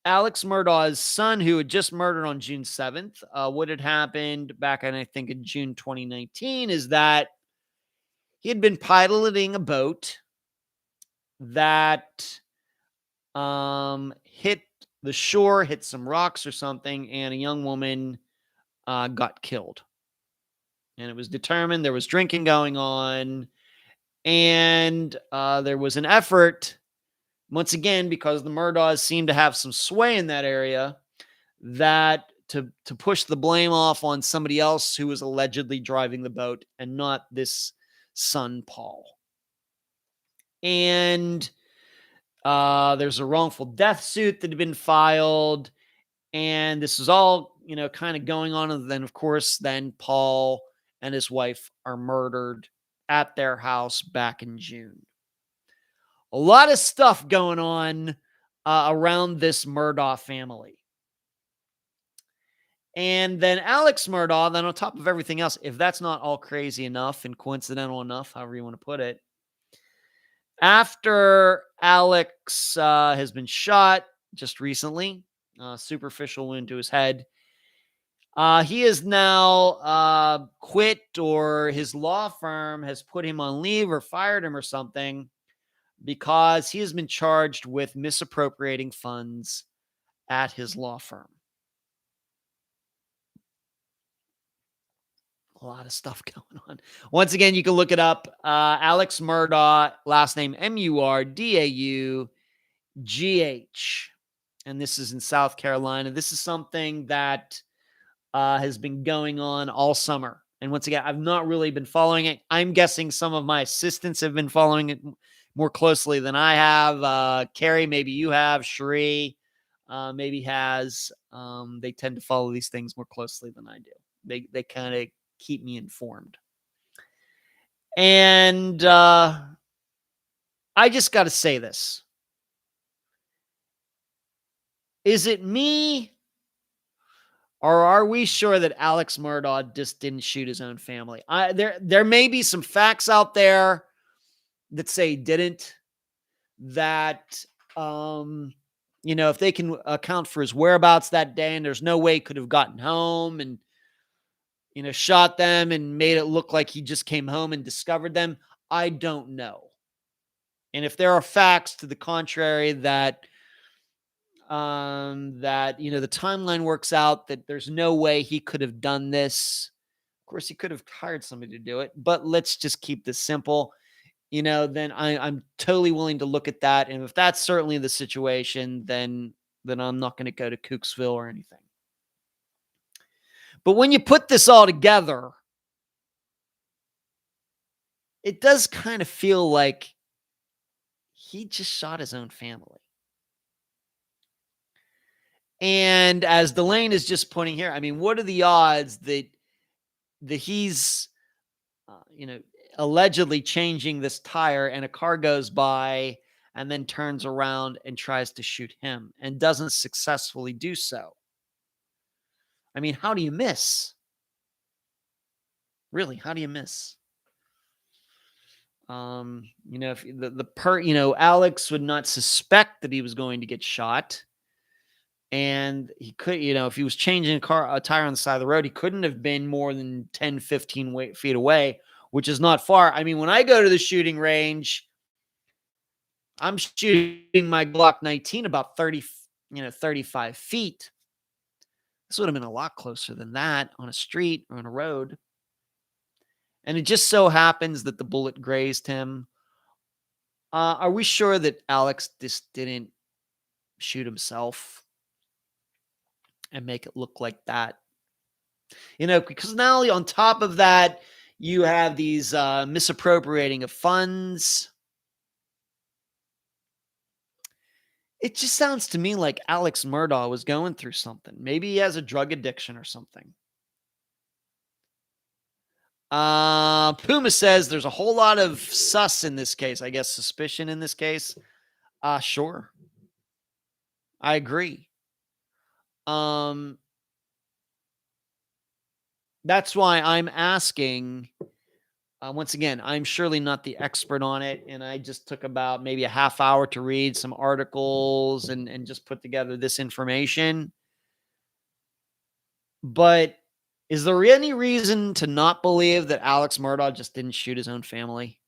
Alex Murdaugh's son, who had just murdered on June 7th, what had happened back in, I think, in June 2019 is that he had been piloting a boat that hit the shore, hit some rocks or something, and a young woman got killed. And it was determined there was drinking going on, and there was an effort, once again, because the Murdaughs seem to have some sway in that area, that to push the blame off on somebody else who was allegedly driving the boat and not this son, Paul. And there's a wrongful death suit that had been filed, and this is all, kind of going on. And then, of course, then Paul and his wife are murdered at their house back in June. A lot of stuff going on around this Murdaugh family. And then Alex Murdaugh, then on top of everything else, if that's not all crazy enough and coincidental enough, however you want to put it, after Alex has been shot just recently, superficial wound to his head, he is now quit, or his law firm has put him on leave or fired him or something because he has been charged with misappropriating funds at his law firm. A lot of stuff going on. Once again, you can look it up. Alex Murdaugh, last name Murdaugh. And this is in South Carolina. This is something that has been going on all summer. And once again, I've not really been following it. I'm guessing some of my assistants have been following it more closely than I have. Carrie, maybe you have. Sheree maybe has. They tend to follow these things more closely than I do. They kind of keep me informed. And I just got to say this. Is it me, or are we sure that Alex Murdaugh just didn't shoot his own family? There may be some facts out there that say he didn't. That if they can account for his whereabouts that day, and there's no way he could have gotten home and shot them and made it look like he just came home and discovered them. I don't know. And if there are facts to the contrary that the timeline works out, that there's no way he could have done this. Of course, he could have hired somebody to do it, but let's just keep this simple. Then I'm totally willing to look at that. And if that's certainly the situation, then I'm not going to go to Kooksville or anything. But when you put this all together, it does kind of feel like he just shot his own family. And as Delane is just pointing here, I mean, what are the odds that he's, allegedly changing this tire and a car goes by and then turns around and tries to shoot him and doesn't successfully do so? I mean, how do you miss? Really, how do you miss? If Alex would not suspect that he was going to get shot. And he could, if he was changing a tire on the side of the road, he couldn't have been more than 10, 15 feet away, which is not far. I mean, when I go to the shooting range, I'm shooting my Glock 19 about 35 feet. This would have been a lot closer than that on a street or on a road. And it just so happens that the bullet grazed him. Are we sure that Alex just didn't shoot himself and make it look like that? Because not only on top of that, you have these misappropriating of funds. It just sounds to me like Alex Murdaugh was going through something. Maybe he has a drug addiction or something. Puma says there's a whole lot of sus in this case. I guess suspicion in this case. Sure. I agree. That's why I'm asking. Once again, I'm surely not the expert on it, and I just took about maybe a half hour to read some articles and just put together this information. But is there any reason to not believe that Alex Murdaugh just didn't shoot his own family?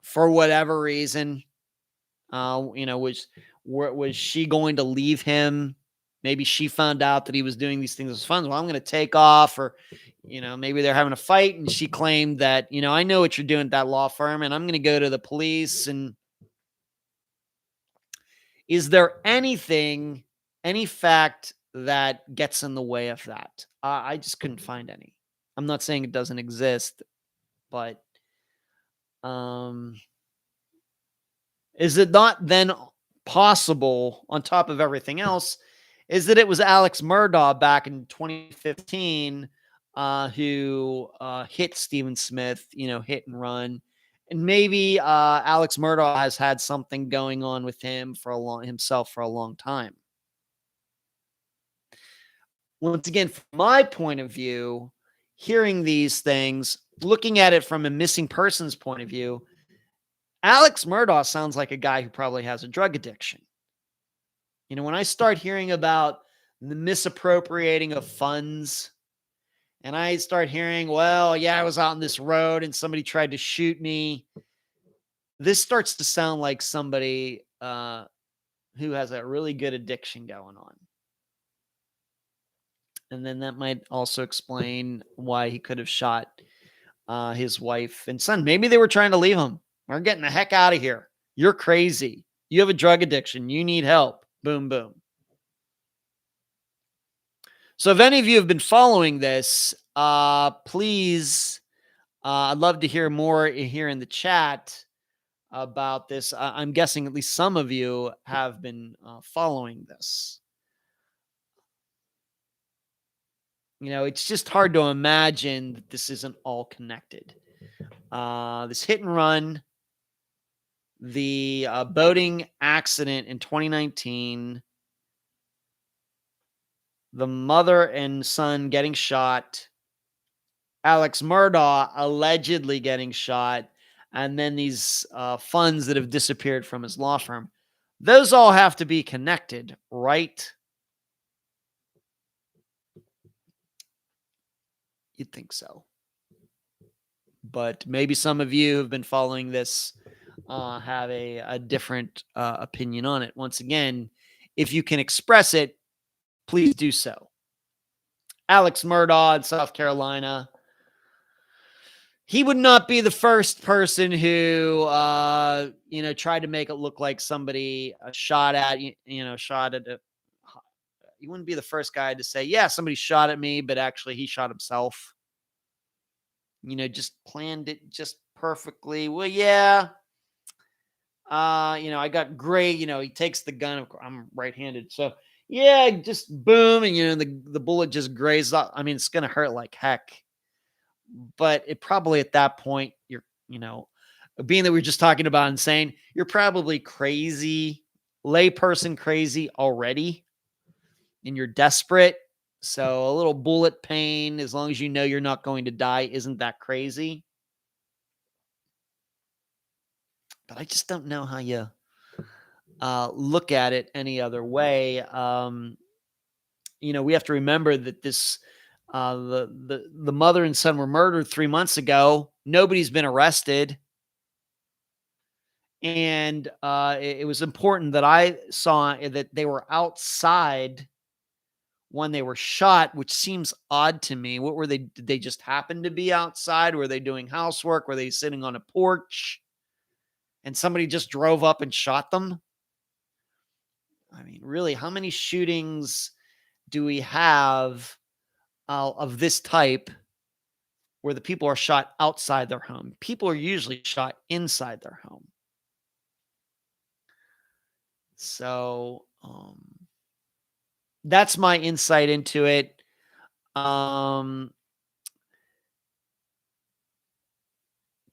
For whatever reason, was she going to leave him? Maybe she found out that he was doing these things as fun. Well, I'm going to take off, or, maybe they're having a fight and she claimed that, I know what you're doing at that law firm and I'm going to go to the police. And is there any fact that gets in the way of that? I just couldn't find any. I'm not saying it doesn't exist, but is it not then possible, on top of everything else, is that it was Alex Murdaugh back in 2015 who hit Stephen Smith, hit and run. And maybe Alex Murdaugh has had something going on with him for a long time. Once again, from my point of view, hearing these things, looking at it from a missing person's point of view, Alex Murdaugh sounds like a guy who probably has a drug addiction. When I start hearing about the misappropriating of funds, and I start hearing, well, yeah, I was out on this road and somebody tried to shoot me, this starts to sound like somebody who has a really good addiction going on. And then that might also explain why he could have shot his wife and son. Maybe they were trying to leave him. We're getting the heck out of here. You're crazy. You have a drug addiction. You need help. Boom, boom. So if any of you have been following this, please, I'd love to hear more here in the chat about this. I'm guessing at least some of you have been following this. It's just hard to imagine that this isn't all connected. This hit and run, the boating accident in 2019, the mother and son getting shot, Alex Murdaugh allegedly getting shot, and then these funds that have disappeared from his law firm. Those all have to be connected, right? You'd think so. But maybe some of you who've been following this have a different opinion on it. Once again, if you can express it, please do so. Alex Murdaugh in South Carolina. He would not be the first person who, tried to make it look like somebody shot at, shot at he wouldn't be the first guy to say, yeah, somebody shot at me, but actually he shot himself. Just planned it just perfectly. Well, yeah. I got great, he takes the gun. Of course, I'm right-handed. So yeah, just boom. And, the bullet just grazed off. I mean, it's going to hurt like heck. But it probably at that point, being that we were just talking about insane, you're probably crazy, layperson crazy already, and you're desperate. So a little bullet pain, as long as you know you're not going to die, isn't that crazy? But I just don't know how you look at it any other way. We have to remember that this the mother and son were murdered 3 months ago. Nobody's been arrested. And it was important that I saw that they were outside when they were shot, which seems odd to me. What were they? Did they just happen to be outside? Were they doing housework? Were they sitting on a porch? And somebody just drove up and shot them? I mean, really, how many shootings do we have of this type where the people are shot outside their home? People are usually shot inside their home. So that's my insight into it.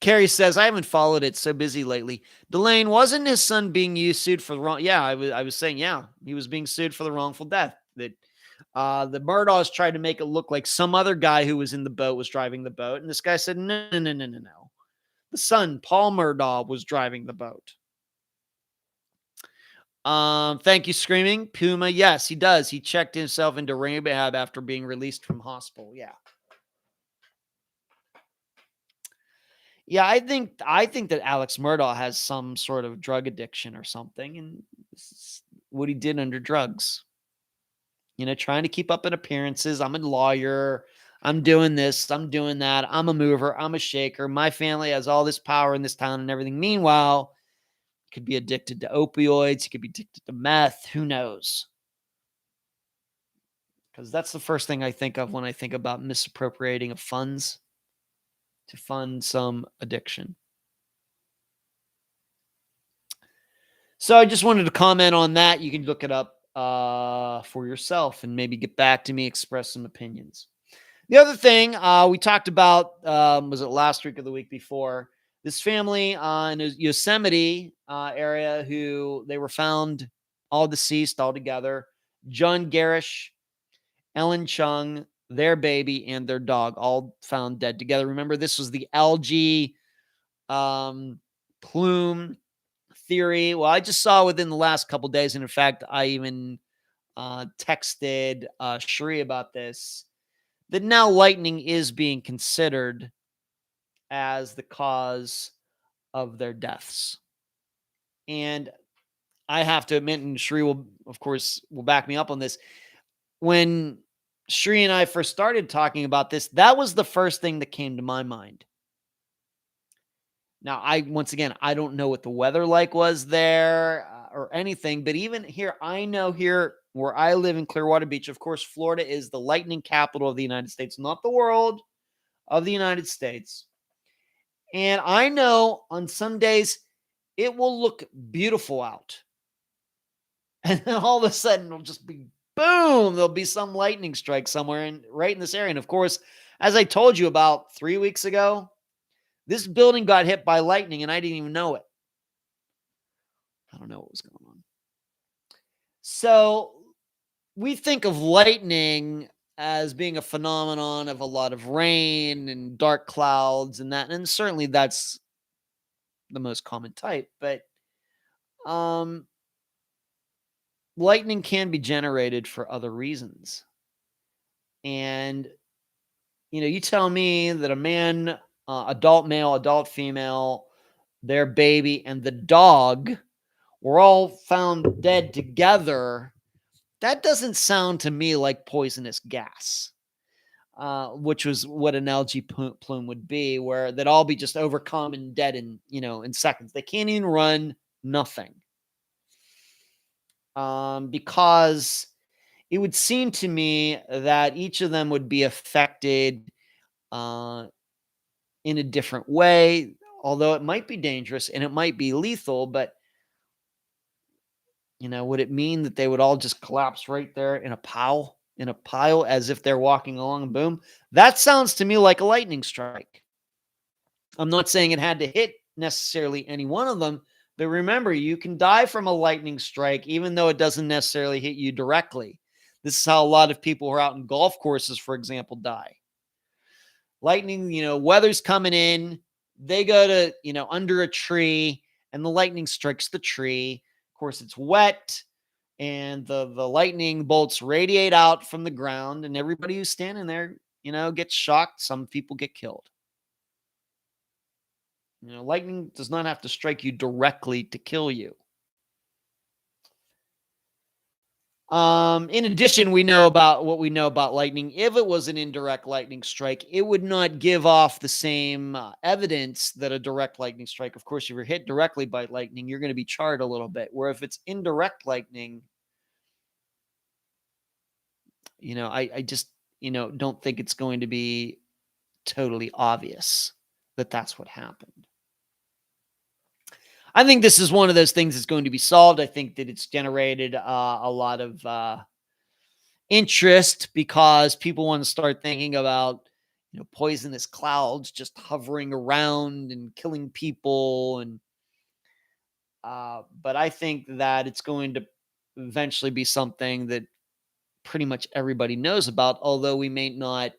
Carrie says, I haven't followed it. So busy lately. Delane, wasn't his son being sued for the wrong? Yeah, I was saying, yeah, he was being sued for the wrongful death. That the Murdaughs tried to make it look like some other guy who was in the boat was driving the boat. And this guy said, no. The son, Paul Murdaugh, was driving the boat. Thank you, Screaming Puma. Yes, he does. He checked himself into rehab after being released from hospital. Yeah. Yeah, I think that Alex Murdaugh has some sort of drug addiction or something, and this is what he did under drugs. Trying to keep up in appearances. I'm a lawyer. I'm doing this. I'm doing that. I'm a mover. I'm a shaker. My family has all this power in this town and everything. Meanwhile, he could be addicted to opioids. He could be addicted to meth. Who knows? Because that's the first thing I think of when I think about misappropriating of funds to fund some addiction. So I just wanted to comment on that. You can look it up for yourself and maybe get back to me, express some opinions. The other thing we talked about, was it last week or the week before? This family in the Yosemite area who they were found all deceased altogether. John Garish, Ellen Chung, their baby, and their dog all found dead together. Remember, this was the algae plume theory. Well, I just saw within the last couple of days, and in fact, I even texted Sheree about this, that now lightning is being considered as the cause of their deaths. And I have to admit, and Sheree will, of course, will back me up on this. When Sheree and I first started talking about this, that was the first thing that came to my mind. Now, once again, I don't know what the weather was there or anything, but even here, I know here where I live in Clearwater Beach. Of course, Florida is the lightning capital of the United States, not the world, of the United States. And I know on some days it will look beautiful out. And then all of a sudden it'll just be boom. There'll be some lightning strike somewhere right in this area. And of course, as I told you about 3 weeks ago, this building got hit by lightning and I didn't even know it. I don't know what was going on. So we think of lightning as being a phenomenon of a lot of rain and dark clouds and that. And certainly that's the most common type. But lightning can be generated for other reasons. And, you tell me that a man, adult male, adult female, their baby, and the dog were all found dead together. That doesn't sound to me like poisonous gas, which was what an algae plume would be, where they'd all be just overcome and dead in seconds. They can't even run, nothing. Because it would seem to me that each of them would be affected in a different way, although it might be dangerous and it might be lethal, but would it mean that they would all just collapse right there in a pile as if they're walking along and boom? That sounds to me like a lightning strike. I'm not saying it had to hit necessarily any one of them, but remember, you can die from a lightning strike even though it doesn't necessarily hit you directly. This is how a lot of people who are out in golf courses, for example, die. Lightning, weather's coming in, they go to, under a tree and the lightning strikes the tree. Of course, it's wet and the lightning bolts radiate out from the ground and everybody who's standing there, gets shocked. Some people get killed. Lightning does not have to strike you directly to kill you. In addition, we know about what we know about lightning. If it was an indirect lightning strike, it would not give off the same evidence that a direct lightning strike. Of course, if you're hit directly by lightning, you're going to be charred a little bit. Where if it's indirect lightning, I just, don't think it's going to be totally obvious that that's what happened. I think this is one of those things that's going to be solved. I think that it's generated a lot of interest because people want to start thinking about, poisonous clouds just hovering around and killing people. And but I think that it's going to eventually be something that pretty much everybody knows about, although we may not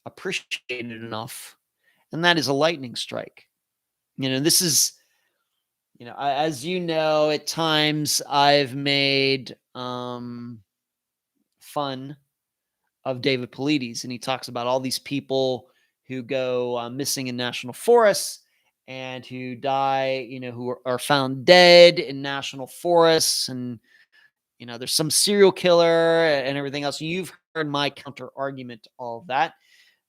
appreciate it enough. And that is a lightning strike. This is... as you know, at times I've made fun of David Paulides, and he talks about all these people who go missing in national forests and who die, who are found dead in national forests, and there's some serial killer and everything else. You've heard my counter argument to all of that,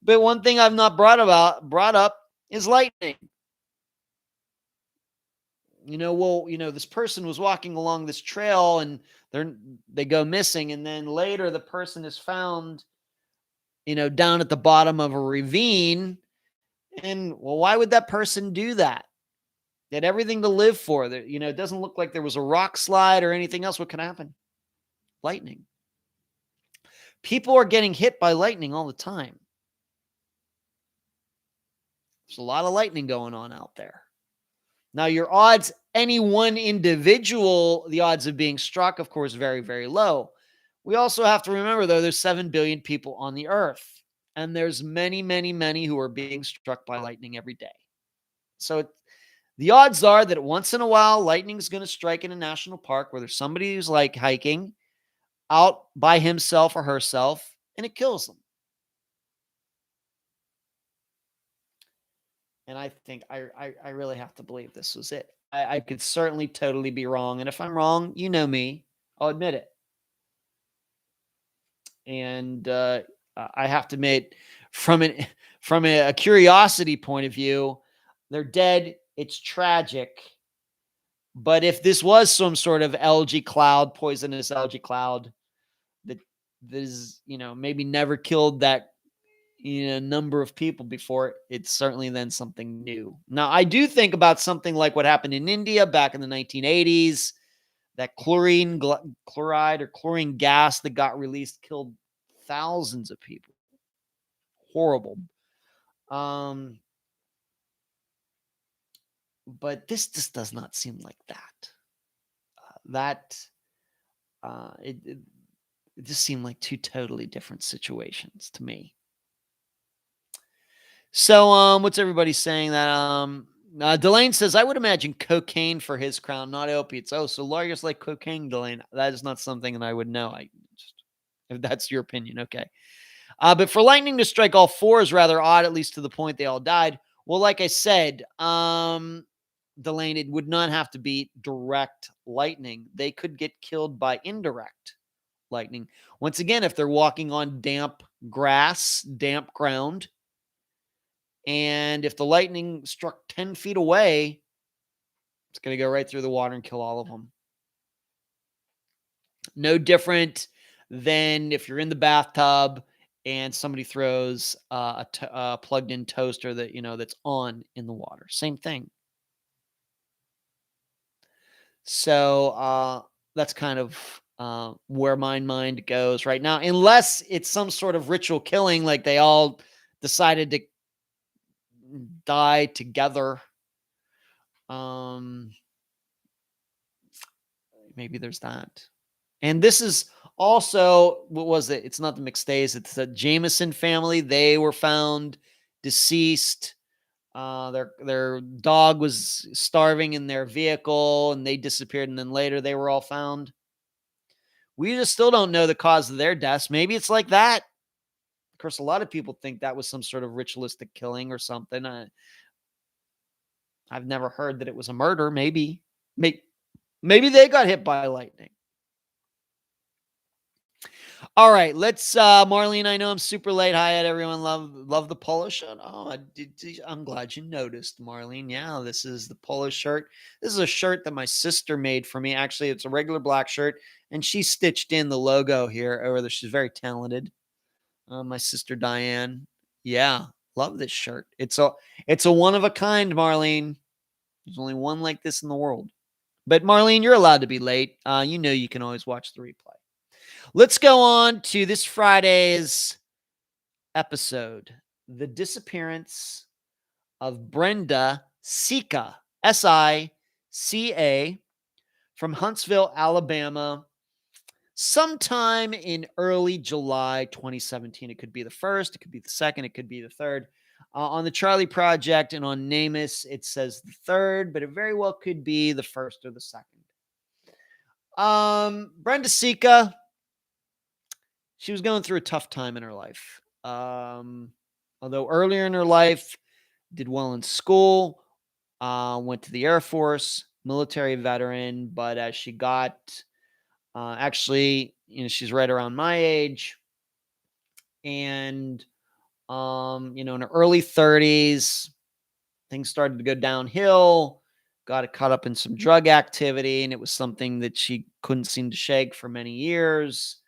but one thing I've not brought up is lightning. This person was walking along this trail and they go missing. And then later the person is found, down at the bottom of a ravine. And why would that person do that? They had everything to live for. It doesn't look like there was a rock slide or anything else. What could happen? Lightning. People are getting hit by lightning all the time. There's a lot of lightning going on out there. Now, your odds, any one individual, the odds of being struck, of course, very, very low. We also have to remember, though, there's 7 billion people on the earth, and there's many, many, many who are being struck by lightning every day. So the odds are that once in a while, lightning is going to strike in a national park where there's somebody who's like hiking out by himself or herself, and it kills them. And I think I really have to believe this was it. I could certainly totally be wrong. And if I'm wrong, you know me, I'll admit it. And I have to admit, from a curiosity point of view, they're dead. It's tragic. But if this was some sort of algae cloud, poisonous algae cloud that is, maybe never killed that number of people before, it's certainly then something new. Now, I do think about something like what happened in India back in the 1980s, that chloride or chlorine gas that got released killed thousands of people. Horrible. But this just does not seem like that. It just seemed like two totally different situations to me. So, what's everybody saying? That Delane says, I would imagine cocaine for his crown, not opiates. Oh, so lawyers like cocaine, Delane. That is not something that I would know. If that's your opinion, okay. But for lightning to strike all four is rather odd, at least to the point they all died. Well, like I said, Delane, it would not have to be direct lightning. They could get killed by indirect lightning. Once again, if they're walking on damp grass, damp ground, and if the lightning struck 10 feet away, it's going to go right through the water and kill all of them. No different than if you're in the bathtub and somebody throws a plugged-in toaster that that's on in the water. Same thing. So that's kind of where my mind goes right now, unless it's some sort of ritual killing, like they all decided to die together. Maybe there's that. And this is also, what was it? It's not the McStays. It's the Jameson family. They were found deceased. Their dog was starving in their vehicle and they disappeared. And then later they were all found. We just still don't know the cause of their deaths. Maybe it's like that. Of course, a lot of people think that was some sort of ritualistic killing or something. I've never heard that it was a murder. Maybe they got hit by lightning. All right, let's Marlene, I know I'm super late. Hi, everyone. Love the polo shirt. Oh, I'm glad you noticed, Marlene. Yeah, this is the polo shirt. This is a shirt that my sister made for me. Actually, it's a regular black shirt, and she stitched in the logo here over there. She's very talented. My sister Diane. Yeah, love this shirt. It's a one of a kind, Marlene. There's only one like this in the world. But Marlene, you're allowed to be late. You can always watch the replay. Let's go on to this Friday's episode. The disappearance of Brenda Sica, Sica, from Huntsville, Alabama, sometime in early July 2017. It could be the 1st, it could be the 2nd, it could be the 3rd. On the Charlie Project and on NamUs, it says the 3rd, but it very well could be the 1st or the 2nd. Brenda Sica, she was going through a tough time in her life. Although earlier in her life, did well in school, went to the Air Force, military veteran, but as she got, she's right around my age, and, in her early 30s, things started to go downhill, got caught up in some drug activity, and it was something that she couldn't seem to shake for many years.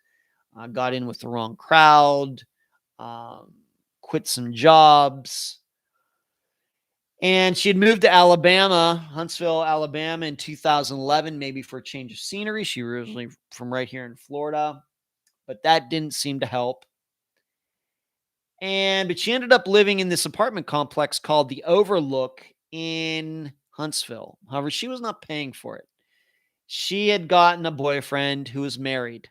Got in with the wrong crowd, quit some jobs. And she had moved to Alabama, Huntsville, Alabama in 2011, maybe for a change of scenery. She was originally from right here in Florida, but that didn't seem to help. But she ended up living in this apartment complex called the Overlook in Huntsville. However, she was not paying for it. She had gotten a boyfriend who was married,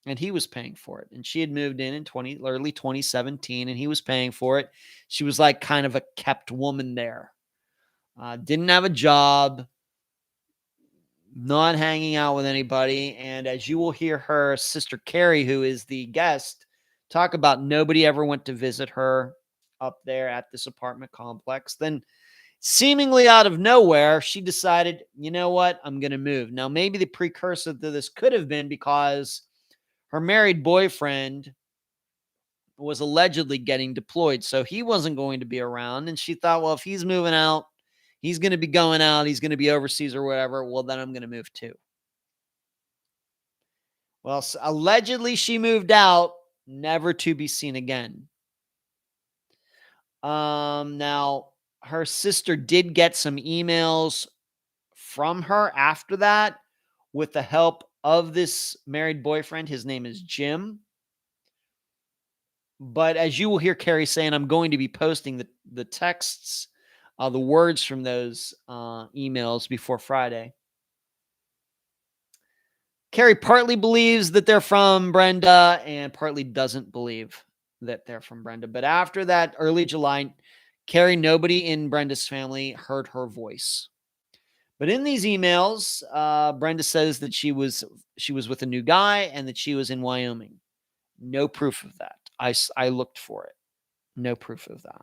and he was paying for it. And she had moved in early 2017, and he was paying for it. She was like kind of a kept woman there. Didn't have a job, not hanging out with anybody. And as you will hear her sister Carrie, who is the guest, talk about, nobody ever went to visit her up there at this apartment complex. Then seemingly out of nowhere, she decided, you know what, I'm going to move. Now, maybe the precursor to this could have been because her married boyfriend was allegedly getting deployed, so he wasn't going to be around. And she thought, well, if he's moving out, He's going to be going out. He's going to be overseas or whatever. Well, then I'm going to move too. Well, allegedly she moved out, never to be seen again. Now her sister did get some emails from her after that with the help of this married boyfriend. His name is Jim. But as you will hear Carrie saying, I'm going to be posting the texts, the words from those emails before Friday. Carrie partly believes that they're from Brenda and partly doesn't believe that they're from Brenda. But after that early July, Carrie, nobody in Brenda's family heard her voice. But in these emails, Brenda says that she was with a new guy and that she was in Wyoming. No proof of that. I looked for it. No proof of that.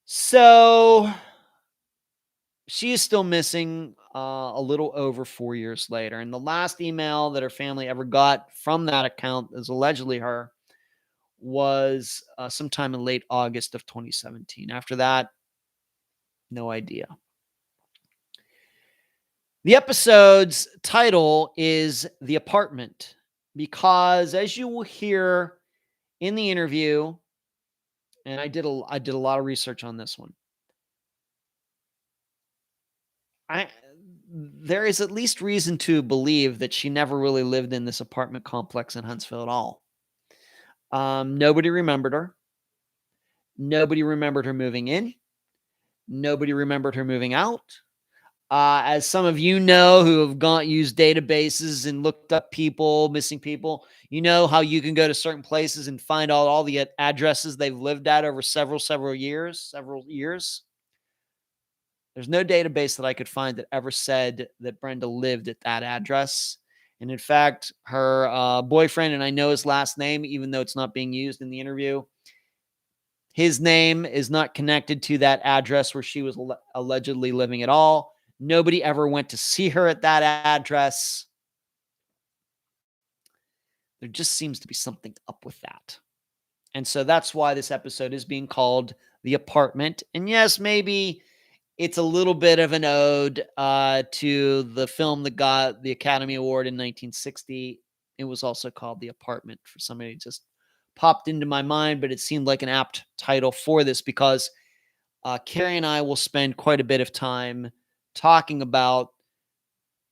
So she is still missing a little over 4 years later. And the last email that her family ever got from that account, is allegedly her, was sometime in late August of 2017. After that, no idea. The episode's title is The Apartment, because as you will hear in the interview, and I did a lot of research on this one, there is at least reason to believe that she never really lived in this apartment complex in Huntsville at all. Nobody remembered her. Nobody remembered her moving in. Nobody remembered her moving out. As some of you know who have used databases and looked up people, missing people, you know how you can go to certain places and find out all the addresses they've lived at over several years. There's no database that I could find that ever said that Brenda lived at that address. And in fact, her boyfriend, and I know his last name, even though it's not being used in the interview, his name is not connected to that address where she was allegedly living at all. Nobody ever went to see her at that address. There just seems to be something up with that. And so that's why this episode is being called The Apartment. And yes, maybe it's a little bit of an ode to the film that got the Academy Award in 1960. It was also called The Apartment, for somebody just popped into my mind, but it seemed like an apt title for this because Carrie and I will spend quite a bit of time talking about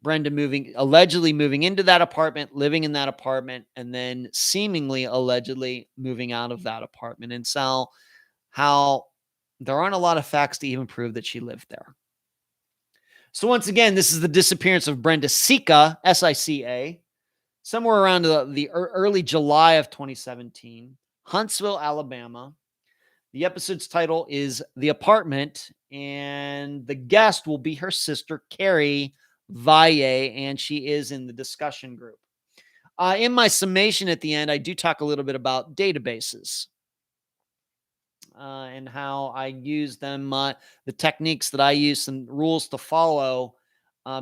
Brenda allegedly moving into that apartment, living in that apartment, and then seemingly allegedly moving out of that apartment, and so how there aren't a lot of facts to even prove that she lived there. So once again, this is the disappearance of Brenda Sica, S-I-C-A, somewhere around the early July of 2017, Huntsville, Alabama. The episode's title is The Apartment, and the guest will be her sister, Carrie Valle, and she is in the discussion group. In my summation at the end, I do talk a little bit about databases and how I use them, the techniques that I use, some rules to follow,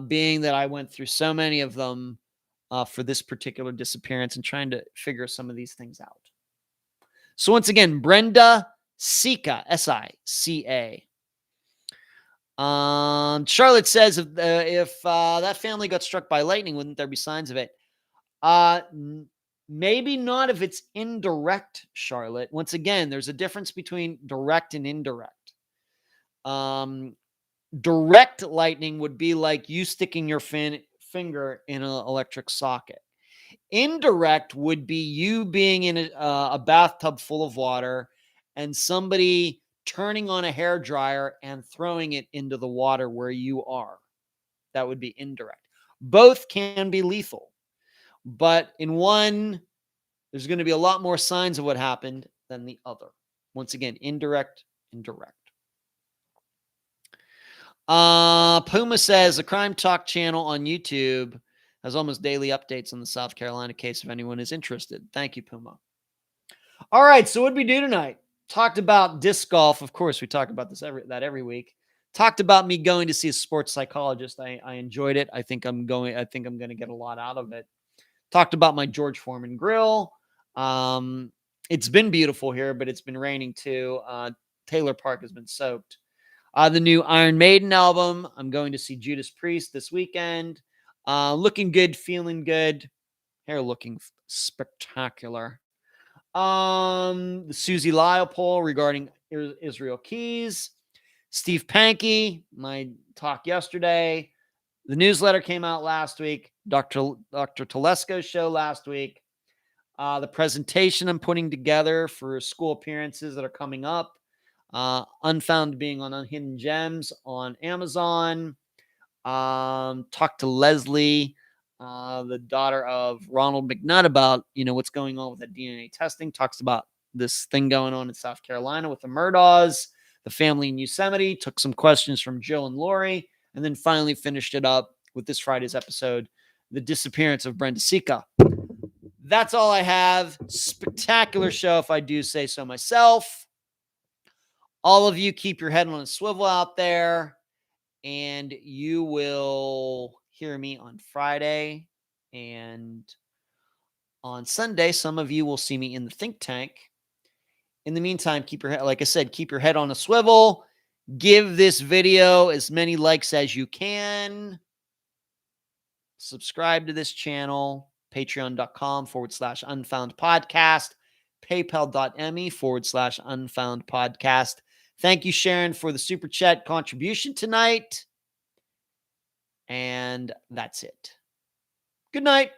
being that I went through so many of them for this particular disappearance and trying to figure some of these things out. So once again, Brenda Sica, S-I-C-A. Charlotte says if that family got struck by lightning, wouldn't there be signs of it? Maybe not if it's indirect, Charlotte. Once again, there's a difference between direct and indirect. Direct lightning would be like you sticking your finger in an electric socket. Indirect would be you being in a bathtub full of water and somebody turning on a hairdryer and throwing it into the water where you are. That would be indirect. Both can be lethal. But in one, there's going to be a lot more signs of what happened than the other. Once again, indirect. Puma says the Crime Talk channel on YouTube has almost daily updates on the South Carolina case if anyone is interested. Thank you, Puma. All right, so what did we do tonight? Talked about disc golf. Of course, we talk about this every week. Talked about me going to see a sports psychologist. I enjoyed it. I think I'm going to get a lot out of it. Talked about my George Foreman grill. It's been beautiful here, but it's been raining too. Taylor Park has been soaked. The new Iron Maiden album. I'm going to see Judas Priest this weekend. Looking good, feeling good. Hair looking spectacular. The Suzanne Lyall poll regarding Israel Keys. Steve Pankey, my talk yesterday. The newsletter came out last week. Dr. Telesco's show last week. The presentation I'm putting together for school appearances that are coming up. Unfound being on Hidden Gems on Amazon. Talked to Leslie, the daughter of Ronald McNutt, about what's going on with the DNA testing. Talks about this thing going on in South Carolina with the Murdaughs, the family in Yosemite. Took some questions from Jill and Lori, and then finally finished it up with this Friday's episode, the disappearance of Brenda Sica. That's all I have. Spectacular show, if I do say so myself. All of you keep your head on a swivel out there, and you will hear me on Friday. And on Sunday, some of you will see me in the think tank. In the meantime, keep your head, like I said, keep your head on a swivel. Give this video as many likes as you can. Subscribe to this channel, patreon.com/unfound podcast, paypal.me/unfound podcast. Thank you, Sharon, for the super chat contribution tonight. And that's it. Good night.